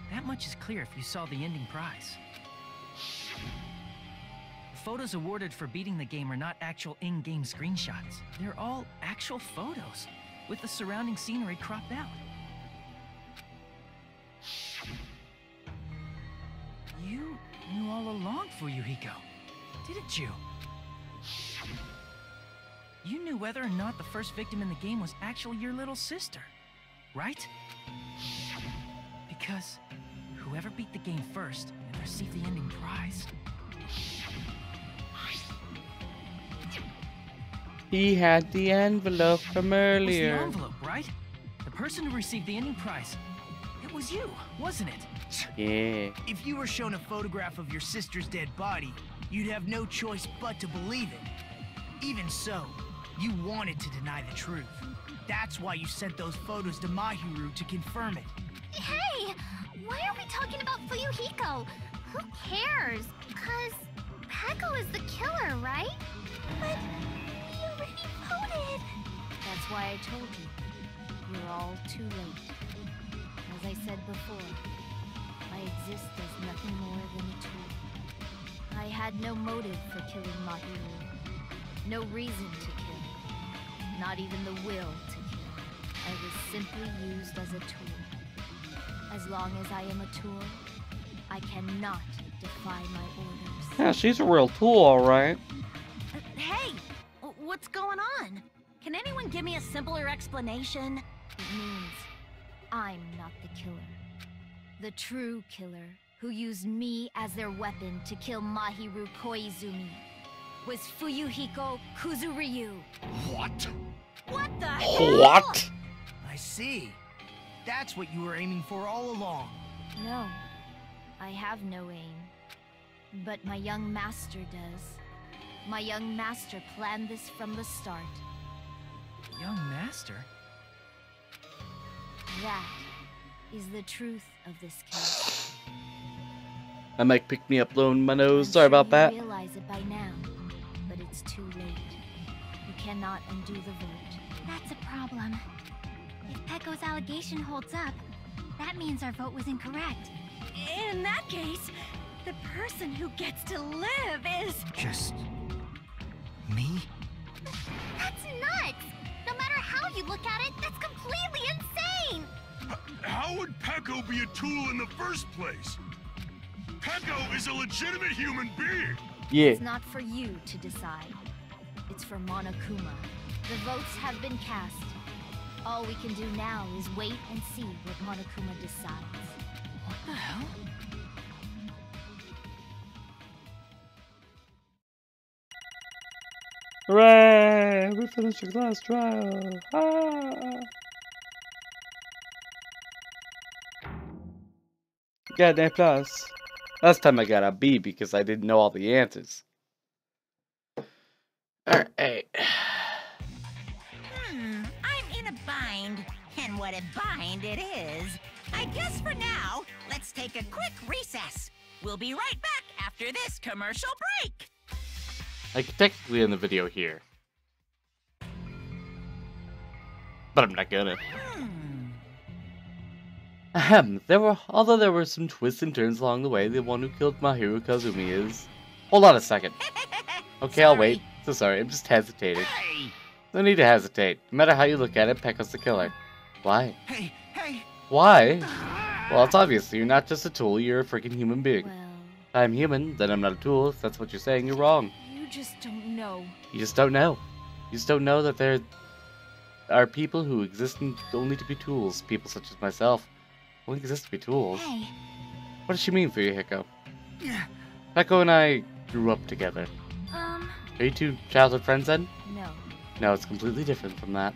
That much is clear if you saw the ending prize. The photos awarded for beating the game are not actual in-game screenshots. They're all actual photos, with the surrounding scenery cropped out. You knew all along, Fuyuhiko, didn't you? You knew whether or not the first victim in the game was actually your little sister, right? Because whoever beat the game first and received the ending prize. He had the envelope from earlier. It was the envelope, right? The person who received the ending prize. It was you, wasn't it? Yeah. If you were shown a photograph of your sister's dead body, you'd have no choice but to believe it. Even so, you wanted to deny the truth. That's why you sent those photos to Mahiru to confirm it. Hey! Why are we talking about Fuyuhiko? Who cares? 'Cause Peko is the killer, right? But we already voted. That's why I told you. You're all too late. As I said before, I exist as nothing more than a tool. I had no motive for killing Mahiru. No reason to kill. Not even the will to kill. I was simply used as a tool. As long as I am a tool, I cannot defy my orders. Yeah, she's a real tool, alright. Hey, what's going on? Can anyone give me a simpler explanation? It means I'm not the killer. The true killer, who used me as their weapon to kill Mahiru Koizumi, was Fuyuhiko Kuzuryu. What? What the hell? What? I see. That's what you were aiming for all along. No, I have no aim. But my young master does. My young master planned this from the start. Young master? That is the truth of this case. I might pick me up blowing my nose. I'm Sorry sure about you that. realize it by now, but it's too late. You cannot undo the vote. That's a problem. If Pecco's allegation holds up, that means our vote was incorrect. In that case, the person who gets to live is... Just... me? That's nuts! No matter how you look at it, that's completely insane! How would Pecco be a tool in the first place? Pecco is a legitimate human being! Yeah. It's not for you to decide. It's for Monokuma. The votes have been cast. All we can do now is wait and see what Monokuma decides. What the hell? Hooray! We finished the class trial. Ah! Got an A plus. Last time I got a B because I didn't know all the answers. Alright. I'm in a bind. And what a bind it is. I guess for now, let's take a quick recess. We'll be right back after this commercial break. I could technically end the video here. But I'm not gonna. Ahem, although there were some twists and turns along the way, the one who killed Mahiru Kazumi is... Hold on a second. Okay, I'll wait. So sorry, I'm just hesitating. Hey! No need to hesitate. No matter how you look at it, Pecco's the killer. Why? Hey! Hey! Why? Well, it's obvious. You're not just a tool, you're a freaking human being. Well, If I'm human, then I'm not a tool. If that's what you're saying, you're wrong. you just don't know. You just don't know. You just don't know that there are people who exist only to be tools. People such as myself only exist to be tools. Hey, What does she mean for you, Hiko? Pecco and I grew up together. Are you two childhood friends then? no. No, it's completely different from that.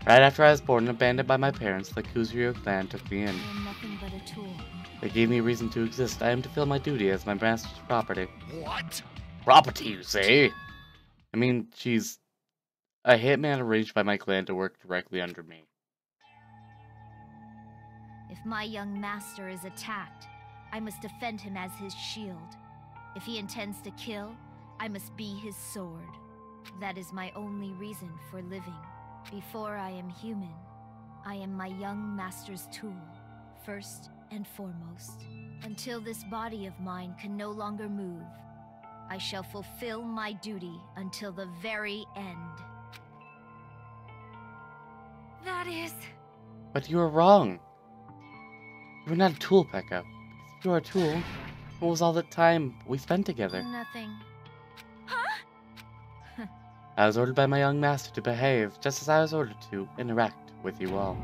Right after I was born and abandoned by my parents, the Kuzuryu clan took me in. I am nothing but a tool. They gave me a reason to exist. I am to fill my duty as my master's property. What? Property, you say? I mean, she's a hitman arranged by my clan to work directly under me. If my young master is attacked, I must defend him as his shield. If he intends to kill, I must be his sword. That is my only reason for living. Before I am human, I am my young master's tool, first and foremost. Until this body of mine can no longer move, I shall fulfill my duty until the very end. That is... But you were wrong. You were not a tool, Pecco. Because if you were a tool, what was all the time we spent together? nothing. I was ordered by my young master to behave, just as I was ordered to interact with you all.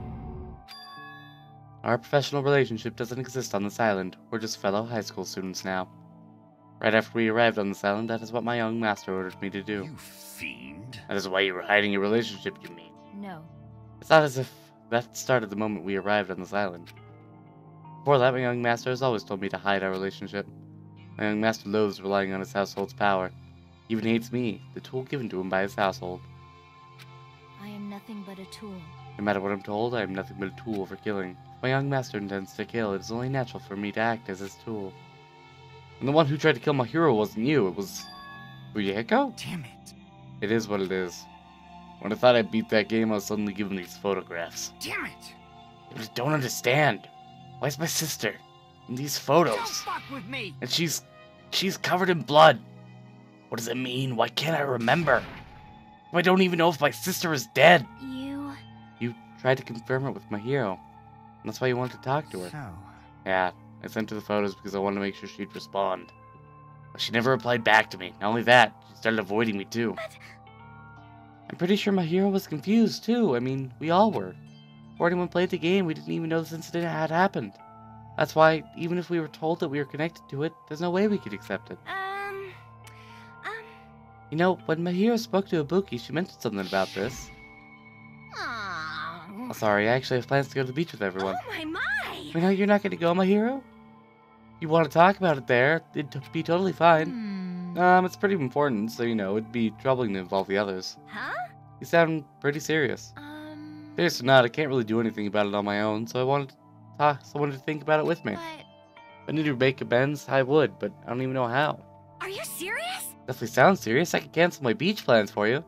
Our professional relationship doesn't exist on this island. We're just fellow high school students now. Right after we arrived on this island, that is what my young master ordered me to do. You fiend. That is why you were hiding your relationship, you mean? No. It's not as if that started the moment we arrived on this island. Before that, my young master has always told me to hide our relationship. My young master loathes relying on his household's power. He even hates me, the tool given to him by his household. I am nothing but a tool. No matter what I'm told, I am nothing but a tool for killing. If my young master intends to kill, it is only natural for me to act as his tool. And the one who tried to kill my hero wasn't you, it was... Were you Hiko? Damn it! It is what it is. When I thought I beat that game, I was suddenly given these photographs. Damn it! I just don't understand. Why is my sister in these photos? Don't fuck with me! And she's covered in blood. What does it mean? Why can't I remember? I don't even know if my sister is dead. You... You tried to confirm it with my hero. And that's why you wanted to talk to her. So, Yeah, I sent her the photos because I wanted to make sure she'd respond. But she never replied back to me. Not only that, she started avoiding me too. But... I'm pretty sure my hero was confused too. I mean, we all were. Before anyone played the game, we didn't even know this incident had happened. That's why, even if we were told that we were connected to it, there's no way we could accept it. You know, when my hero spoke to Ibuki, she mentioned something about this. Oh. Oh, sorry, I actually have plans to go to the beach with everyone. Oh my! You know, you're not going to go, my hero? You want to talk about it there, it'd be totally fine. It's pretty important, so, you know, it'd be troubling to involve the others. Huh? You sound pretty serious. Serious or not, I can't really do anything about it on my own, so I wanted to talk, someone to think about it with me. But... If I needed to make amends, I would, but I don't even know how. Are you serious? Definitely sounds serious. I could cancel my beach plans for you.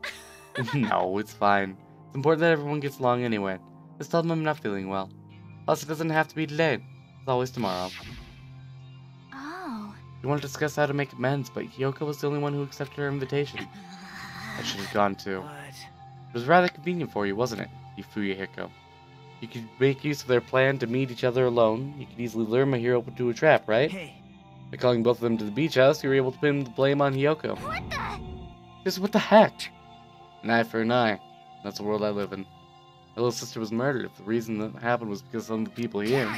No, it's fine. It's important that everyone gets along anyway. Just tell them I'm not feeling well. Plus, it doesn't have to be today. It's always tomorrow. Oh. You want to discuss how to make amends, but Hiyoko was the only one who accepted her invitation. I should have gone too. but... It was rather convenient for you, wasn't it, Fuyuhiko? You could make use of their plan to meet each other alone. You could easily lure my hero into a trap, right? Hey, By calling both of them to the beach house, you were able to pin the blame on Hiyoko. What the? Just what the heck? An eye for an eye. That's the world I live in. My little sister was murdered. If the reason that happened was because of some of the people here,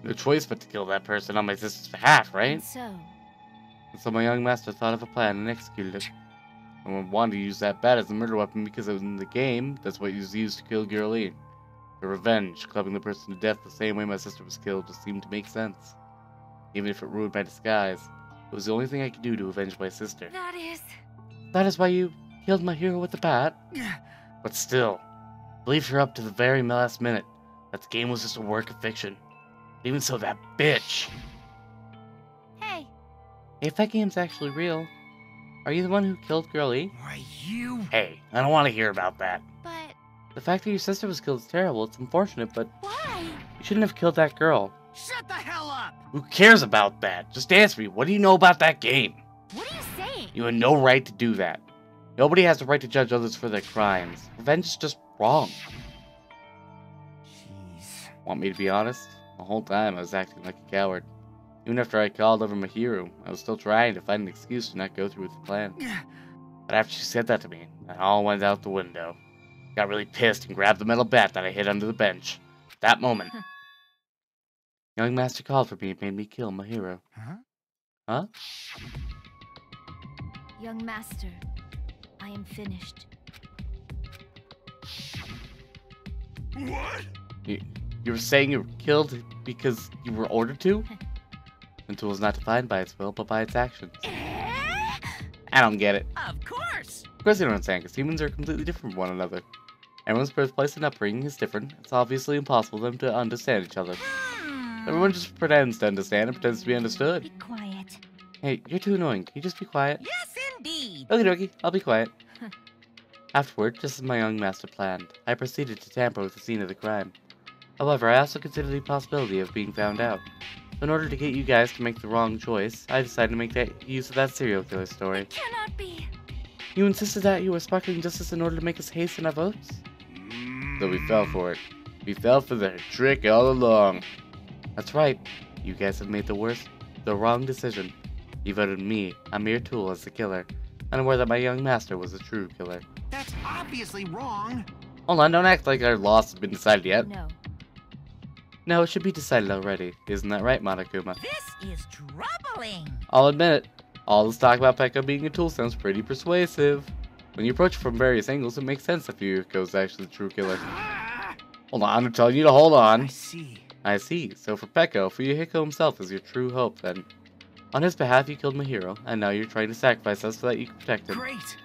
no choice but to kill that person on my sister's behalf, right? So, And so my young master thought of a plan and executed it. I wanted to use that bat as a murder weapon because it was in the game. That's what was used to kill Girlie. For revenge, clubbing the person to death the same way my sister was killed just seemed to make sense. Even if it ruined my disguise, it was the only thing I could do to avenge my sister. That is why you killed my hero with the bat? But still, I believed her up to the very last minute that the game was just a work of fiction. Even so, that bitch! hey, If that game's actually real, are you the one who killed Girlie? why you... Hey, I don't want to hear about that. but The fact that your sister was killed is terrible. It's unfortunate, but why? you shouldn't have killed that girl. Shut the hell up! Who cares about that? Just answer me. What do you know about that game? What are you saying? You had no right to do that. Nobody has the right to judge others for their crimes. Revenge is just wrong. Jeez. Want me to be honest? The whole time I was acting like a coward. Even after I called over my hero, I was still trying to find an excuse to not go through with the plan. But after she said that to me, it all went out the window. Got really pissed and grabbed the metal bat that I hid under the bench. At that moment, young master called for me and made me kill my hero. Huh? Huh? Young master, I am finished. What? You were saying you were killed because you were ordered to? The tool is not defined by its will, but by its actions. I don't get it. Of course. Of course you don't understand, because humans are completely different from one another. Everyone's birthplace and upbringing is different. It's obviously impossible for them to understand each other. Everyone just pretends to understand and pretends to be understood. Be quiet. Hey, you're too annoying. Can you just be quiet? Yes, indeed. Okie dokie, I'll be quiet. Afterward, just as my young master planned, I proceeded to tamper with the scene of the crime. However, I also considered the possibility of being found out. In order to get you guys to make the wrong choice, I decided to make use of that serial killer story. Cannot be. You insisted that you were sparkling justice in order to make us hasten our votes? So we fell for it. We fell for the trick all along. That's right. You guys have made the wrong decision. You voted me, a mere tool, as the killer, unaware that my young master was the true killer. That's obviously wrong. Hold on, don't act like our loss has been decided yet. No. No, it should be decided already. Isn't that right, Monokuma? This is troubling. I'll admit it. All this talk about Pekka being a tool sounds pretty persuasive. When you approach it from various angles, it makes sense if Yuriko's actually the true killer. Hold on, I'm telling you to hold I on. see. I see. So for Pekka, Fuyuhiko himself is your true hope, then. On his behalf, you killed my hero, and now you're trying to sacrifice us so that you can protect him. Great.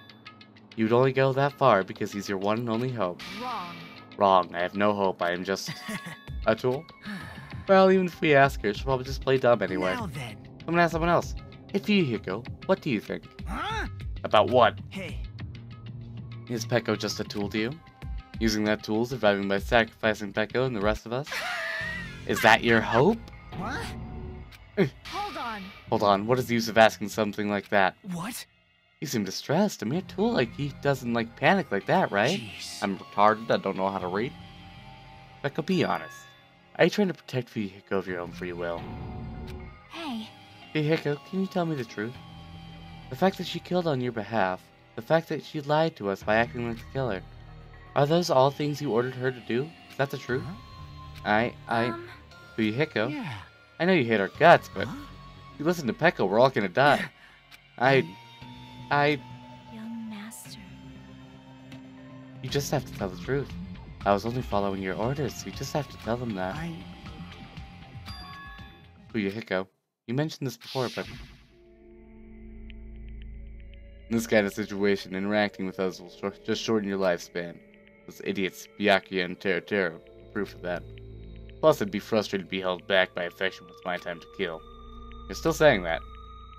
You'd only go that far because he's your one and only hope. Wrong. Wrong. I have no hope. I am just a tool. Well, even if we ask her, she'll probably just play dumb anyway. Now then. I'm gonna ask someone else. Hey, Fuyuhiko, what do you think? Huh? About what? Hey. Is Pekko just a tool to you? Using that tool, surviving by sacrificing Pekko and the rest of us? Is that your hope? What? Hold on. Hold on, what is the use of asking something like that? What? You seem distressed. A mere tool like he doesn't panic like that, right? Jeez. I'm retarded, I don't know how to read. Peko, be honest. Are you trying to protect Fuyuhiko of your own free will? Hey, Fuyuhiko, can you tell me the truth? The fact that she killed on your behalf, the fact that she lied to us by acting like the killer, are those all things you ordered her to do? Is that the truth? Fuyuhiko, Yeah. I know you hate our guts, but if you listen to Peko, we're all gonna die. young master. You just have to tell the truth. I was only following your orders, so you just have to tell them that. Fuyuhiko, you mentioned this before, but in this kind of situation, interacting with us will just shorten your lifespan. Those idiots, Byakuya and Teru, proof of that. Plus, I'd be frustrated to be held back by affection when it's my time to kill. You're still saying that.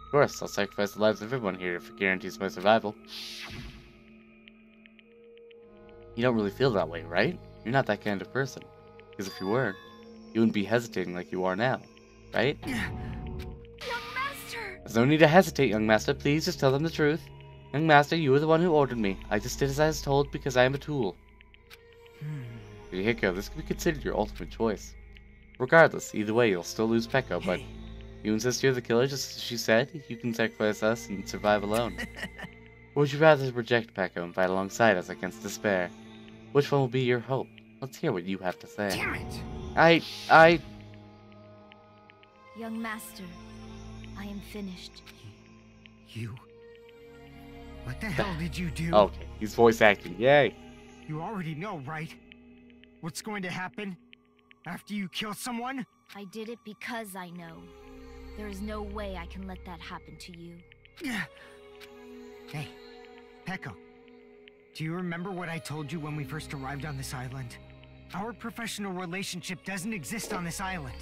Of course, I'll sacrifice the lives of everyone here if it guarantees my survival. You don't really feel that way, right? You're not that kind of person. Because if you were, you wouldn't be hesitating like you are now, right? Young master! There's no need to hesitate, young master. Please just tell them the truth. Young master, you were the one who ordered me. I just did as I was told because I am a tool. Fuyuhiko, this could be considered your ultimate choice. Regardless, either way, you'll still lose Peko, but you insist you're the killer just as she said, you can sacrifice us and survive alone. Or would you rather reject Peko and fight alongside us against despair? Which one will be your hope? Let's hear what you have to say. Damn it! Young master, I am finished. You? What the hell did you do? Okay, he's voice acting, yay! You already know, right? What's going to happen after you kill someone? I did it because I know. There is no way I can let that happen to you. Hey, Peko. Do you remember what I told you when we first arrived on this island? Our professional relationship doesn't exist on this island.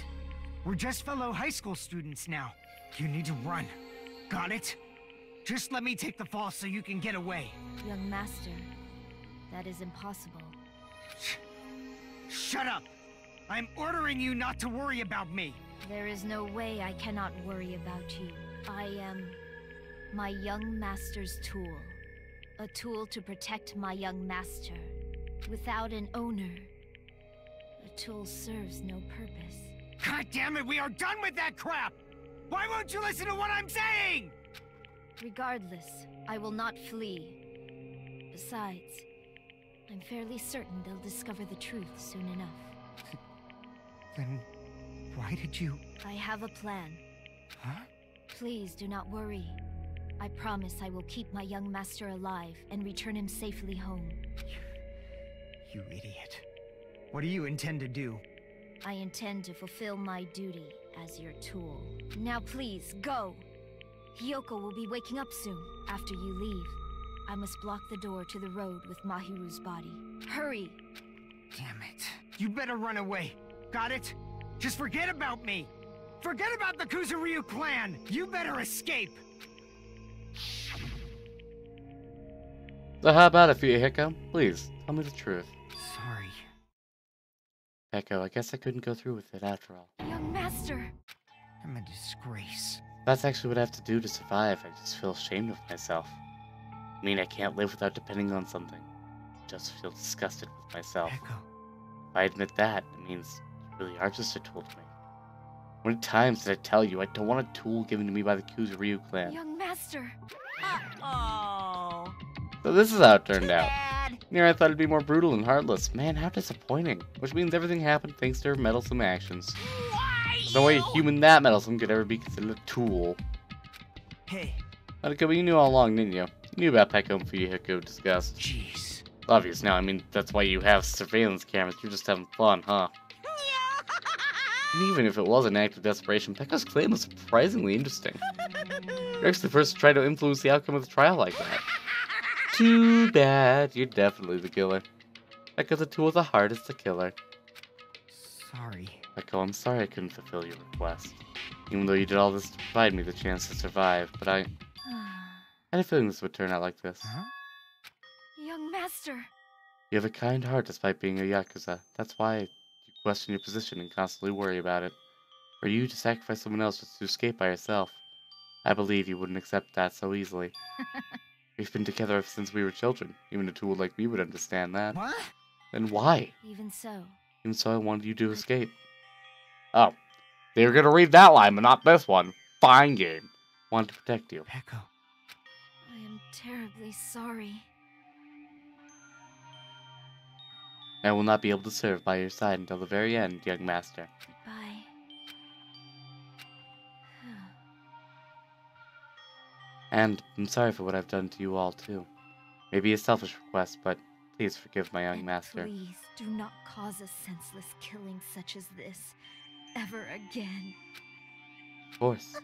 We're just fellow high school students now. You need to run. Got it? Just let me take the fall so you can get away. Young master, that is impossible. Shut up! I'm ordering you not to worry about me. There is no way I cannot worry about you. I am my young master's tool. A tool to protect my young master. Without an owner, the tool serves no purpose. God damn it, we are done with that crap! Why won't you listen to what I'm saying? Regardless, I will not flee. Besides, I'm fairly certain they'll discover the truth soon enough. Then why did you... I have a plan. Huh? Please do not worry. I promise I will keep my young master alive and return him safely home. You idiot. What do you intend to do? I intend to fulfill my duty as your tool. Now please, go! Hiyoko will be waking up soon, after you leave. I must block the door to the road with Mahiru's body. Hurry! Damn it. You better run away. Got it? Just forget about me! Forget about the Kuzuryu clan! You better escape! So how about it, Fuyuhiko? Please, tell me the truth. Sorry. Peko, I guess I couldn't go through with it after all. Young master! I'm a disgrace. That's actually what I have to do to survive. I just feel ashamed of myself. I mean, I can't live without depending on something. I just feel disgusted with myself. Peko. If I admit that, it means you really are just a tool to me. How many times did I tell you I don't want a tool given to me by the Kuzuryu clan? Young master! Uh-oh. So this is how it turned out. Dad. Here I thought it'd be more brutal and heartless. Man, how disappointing. Which means everything happened thanks to her meddlesome actions. Why? There's no way a human that meddlesome could ever be considered a tool. Hey, But you knew all along, didn't you? You knew about Peko and Fuyuhiko discussed. jeez. It's obvious now. I mean, that's why you have surveillance cameras. You're just having fun, huh? And even if it was an act of desperation, Pekko's claim was surprisingly interesting. You're actually the first to try to influence the outcome of the trial like that. Too bad. You're definitely the killer. Pekko's a tool with a heart is the killer. Sorry. Peko, I'm sorry I couldn't fulfill your request. Even though you did all this to provide me the chance to survive, but I had a feeling this would turn out like this. Huh? Young master! You have a kind heart despite being a Yakuza. That's why you question your position and constantly worry about it. For you to sacrifice someone else just to escape by yourself, I believe you wouldn't accept that so easily. We've been together ever since we were children. Even a tool like me would understand that. What? Then why? Even so, Even so, I wanted you to escape. Oh. They were gonna read that line, but not this one. Fine game. Wanted to protect you. Peko. I am terribly sorry. I will not be able to serve by your side until the very end, young master. Goodbye. And I'm sorry for what I've done to you all, too. Maybe a selfish request, but please forgive my young master. Please do not cause a senseless killing such as this ever again. Of course.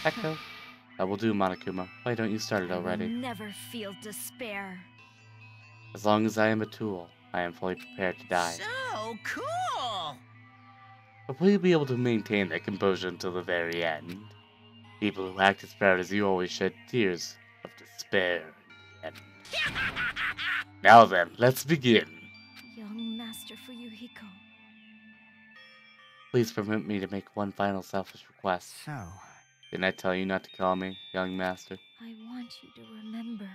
Echo. That will do, Monokuma. Why don't you start it already? I will never feel despair. As long as I am a tool, I am fully prepared to die. So cool! But will you be able to maintain that composure until the very end? People who act as proud as you always shed tears of despair in the end. Now then, let's begin. Young Master Fuyuhiko. Please permit me to make one final selfish request. So, Didn't I tell you not to call me, young master? I want you to remember.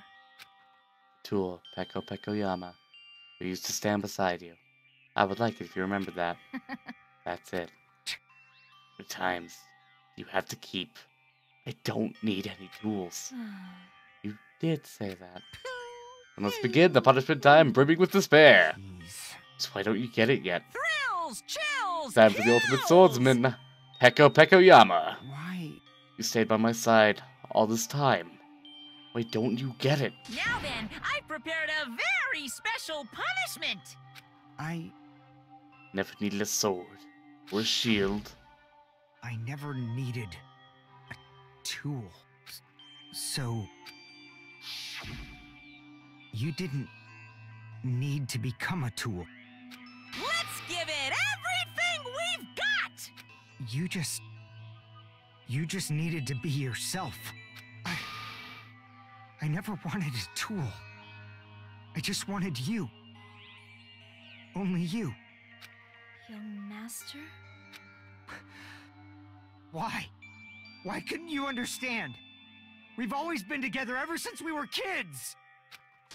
Tool, Peko Pekoyama, who used to stand beside you. I would like it if you remember that. That's it. The times you have to keep. I don't need any tools. You did say that. And let's begin the punishment time brimming with despair. jeez. So why don't you get it yet? Thrills, chills, Time for the ultimate kills! swordsman, Peko Pekoyama. Why? You stayed by my side all this time. Why don't you get it? Now then, I've prepared a very special punishment. I Never needed a sword or a shield. never needed a tool. So you didn't need to become a tool. Let's give it everything we've got. You just needed to be yourself. I never wanted a tool. I just wanted you. Only you. Young Master? Why? Why couldn't you understand? We've always been together ever since we were kids!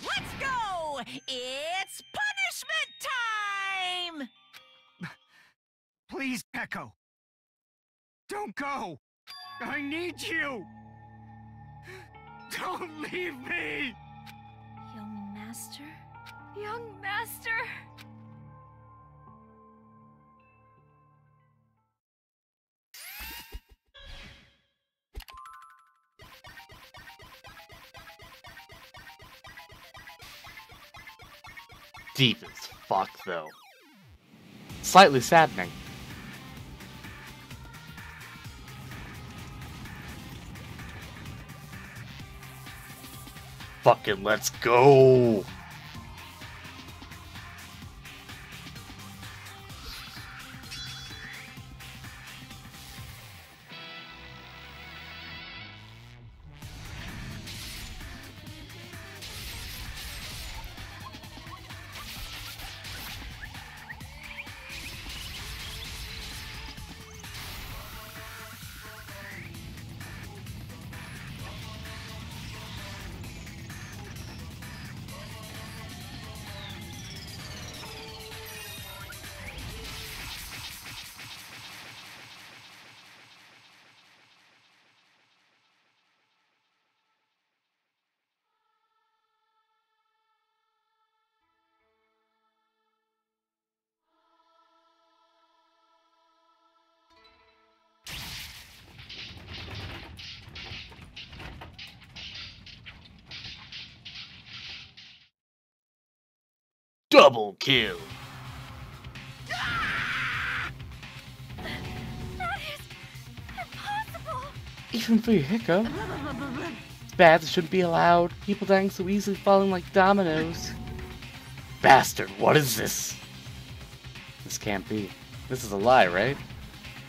Let's go. It's punishment time. Please, Peko. Don't go! I need you! Don't leave me! Young Master? Young Master! Deep as fuck, though. Slightly saddening. Fucking let's go! Double kill! That is impossible! Even for your hiccup. It's bad, this shouldn't be allowed. People dying so easily, falling like dominoes. Bastard, what is this? This can't be. This is a lie, right?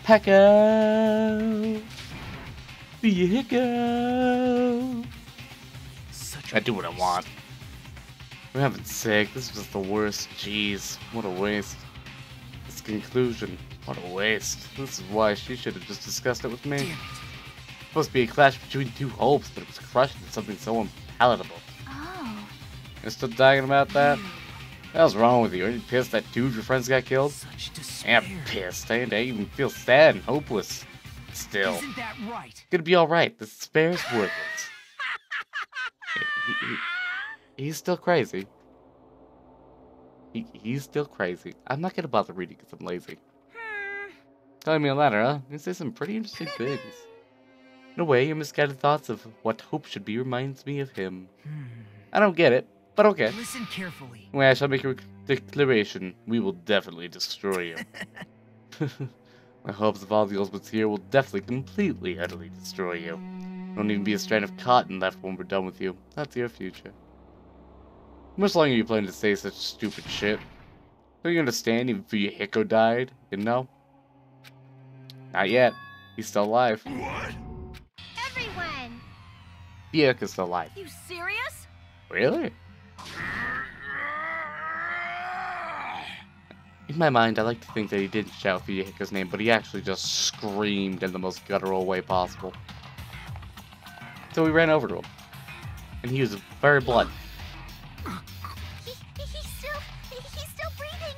Peko! Be your hiccup! I do what I want. For heaven's sake, this is just the worst. Jeez, what a waste. This conclusion, what a waste. This is why she should have just discussed it with me. Damn it. Supposed to be a clash between two hopes, but it was crushed into something so unpalatable. Oh. You're still dying about that? What the hell's wrong with you? Are you pissed that two of your friends got killed? Such despair. I'm pissed. I even feel sad and hopeless. Still. Isn't that right? It's gonna be alright. The despair's worth it. He's still crazy. He's still crazy. I'm not gonna bother reading because I'm lazy. Telling me a letter, huh? You say some pretty interesting things. In a way, your misguided thoughts of what hope should be reminds me of him. I don't get it, but okay. Listen carefully. Well, I shall make a declaration. We will definitely destroy you. My hopes of all the ultimates here will definitely completely, utterly destroy you. There won't even be a strand of cotton left when we're done with you. That's your future. How much longer are you planning to say such stupid shit? Don't you understand? Even Hiko died, you know? Not yet. He's still alive. What? Everyone! Hiko's still alive. You serious? Really? In my mind, I like to think that he didn't shout Hiko's name, but he actually just screamed in the most guttural way possible. So we ran over to him. And he was very blunt. He's still breathing.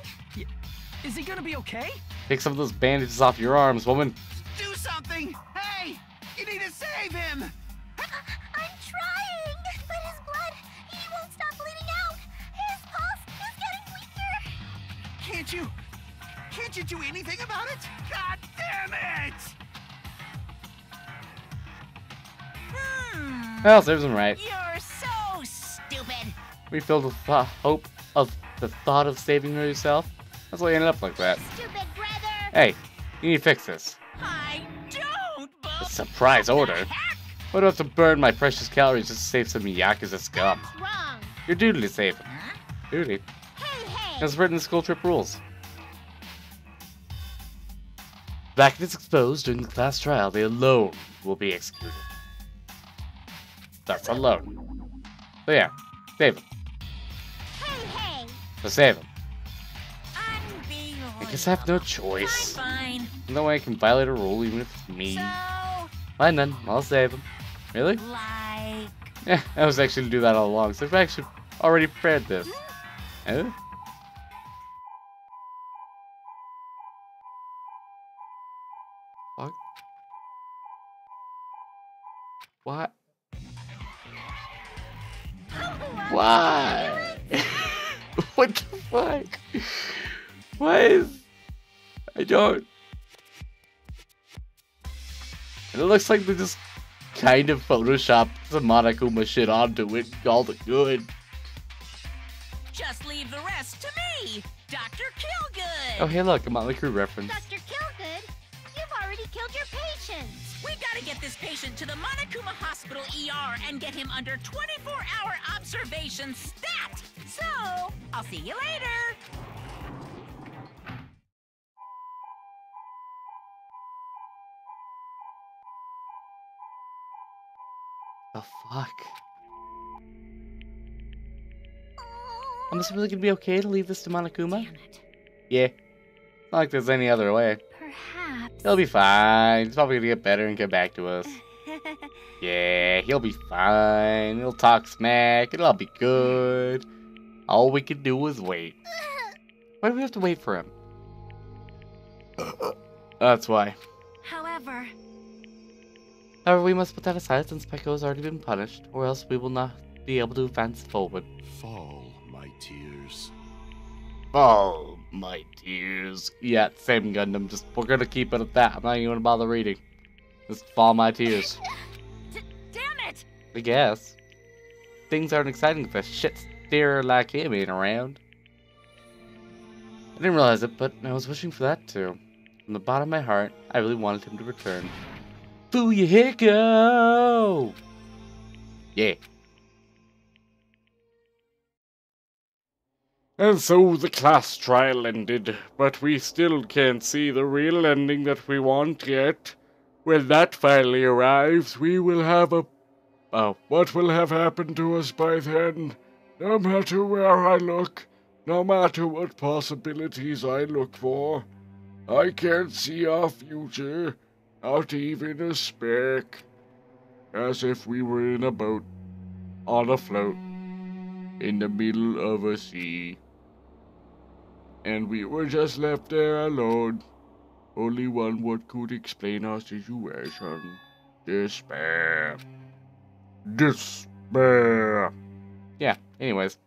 Is he gonna be okay? Take some of those bandages off your arms, woman. Do something! Hey! You need to save him! I'm trying, but his blood, he won't stop bleeding out. His pulse is getting weaker. Can't you do anything about it? God damn it! Well, serves him right. You're so stupid. Refilled with hope of the thought of saving yourself. That's why you ended up like that. Stupid brother. Hey, you need to fix this. I don't. A surprise order. Why do I have to burn my precious calories just to save some Yakuza scum? That's wrong. Your duty to save him. Duty. Hey. As written in school trip rules. Back if it's exposed during the class trial, they alone will be executed. That's alone. So yeah, save him. Hey. So save him. Unbelievable. I guess I have no choice. Fine. No way I can violate a rule even if it's me. So, Fine then, I'll save him. Really? like... Yeah, I was actually to do that all along, so I've actually already prepared this. Oh? Fuck? What? Why? What the fuck? Why is... I don't... And it looks like they just kind of photoshopped some Monokuma shit onto it and called it good. Just leave the rest to me, Dr. Killgood. Oh, hey look, a Motley Crue reference. Dr. Killgood, you've already killed your patients. We gotta get this patient to the Monokuma Hospital ER and get him under 24-hour observation stat. So, I'll see you later. The fuck? Am I really gonna be okay to leave this to Monokuma? Damn it. Yeah. Not like there's any other way. Perhaps. He'll be fine. He's probably gonna get better and get back to us. Yeah, he'll be fine. He'll talk smack. It'll all be good. All we can do is wait. Why do we have to wait for him? That's why. However, However, we must put that aside since Peko has already been punished, or else we will not be able to advance forward. Fall, my tears. Fall, my tears. Yeah, same Gundam. Just we're gonna keep it at that. I'm not even gonna bother reading. Just fall my tears. damn it! I guess. Things aren't exciting if a shit steer like him ain't around. I didn't realize it, but I was wishing for that too. From the bottom of my heart, I really wanted him to return. Fuyahiko! Yeah. And so the class trial ended, but we still can't see the real ending that we want yet. When that finally arrives, we will have a... Oh, what will have happened to us by then? No matter where I look, no matter what possibilities I look for, I can't see our future, not even a speck. As if we were in a boat, on a float, in the middle of a sea. And we were just left there alone. Only one word could explain our situation. Despair. Despair. Yeah, anyways.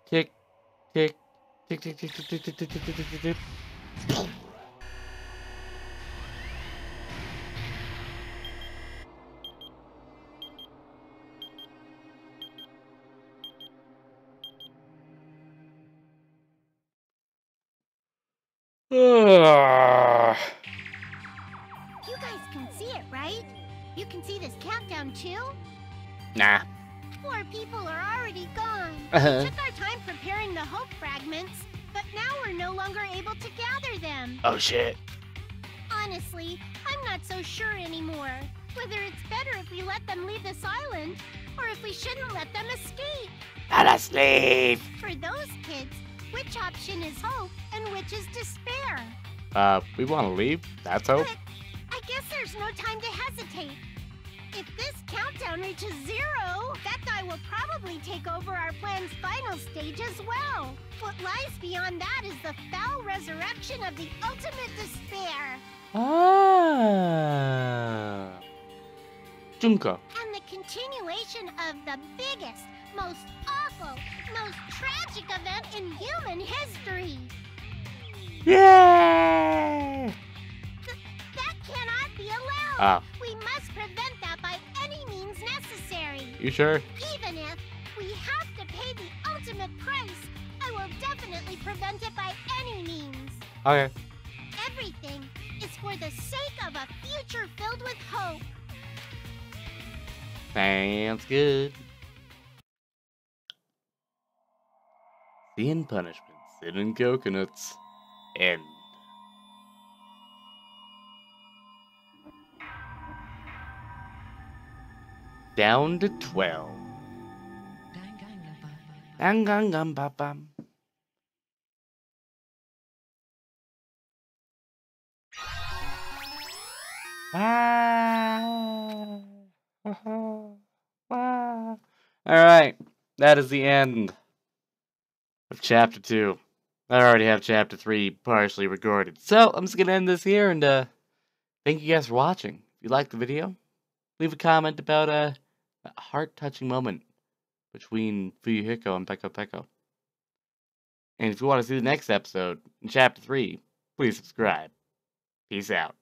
Tick, tick, tick, tick, tick, tick, tick, tick, tick, tick, tick, tick, tick. You guys can see it, right? You can see this countdown too? Nah. Poor people are already gone. Uh-huh. We took our time preparing the hope fragments, but now we're no longer able to gather them. Oh shit. Honestly, I'm not so sure anymore. Whether it's better if we let them leave this island, or if we shouldn't let them escape. Let us leave. For those kids, which option is hope and which is despair? We want to leave. That's hope. But I guess there's no time to hesitate. If this countdown reaches 0, that guy will probably take over our plan's final stage as well. What lies beyond that is the foul resurrection of the ultimate despair. Ah. Junko. And the continuation of the biggest, most awful, most tragic event in human history. Yay! That cannot be allowed. Ah. We must prevent that by any means necessary. You sure? Even if we have to pay the ultimate price, I will definitely prevent it by any means. Okay. Everything is for the sake of a future filled with hope. Sounds good. Sin punishment, sin and coconuts. End. Down to 12. Dangan Ronpa. Alright, that is the end of Chapter 2. I already have Chapter 3 partially recorded. So, I'm just going to end this here, and thank you guys for watching. If you liked the video, leave a comment about a heart-touching moment between Fuyuhiko and Peko Peko. And if you want to see the next episode in Chapter 3, please subscribe. Peace out.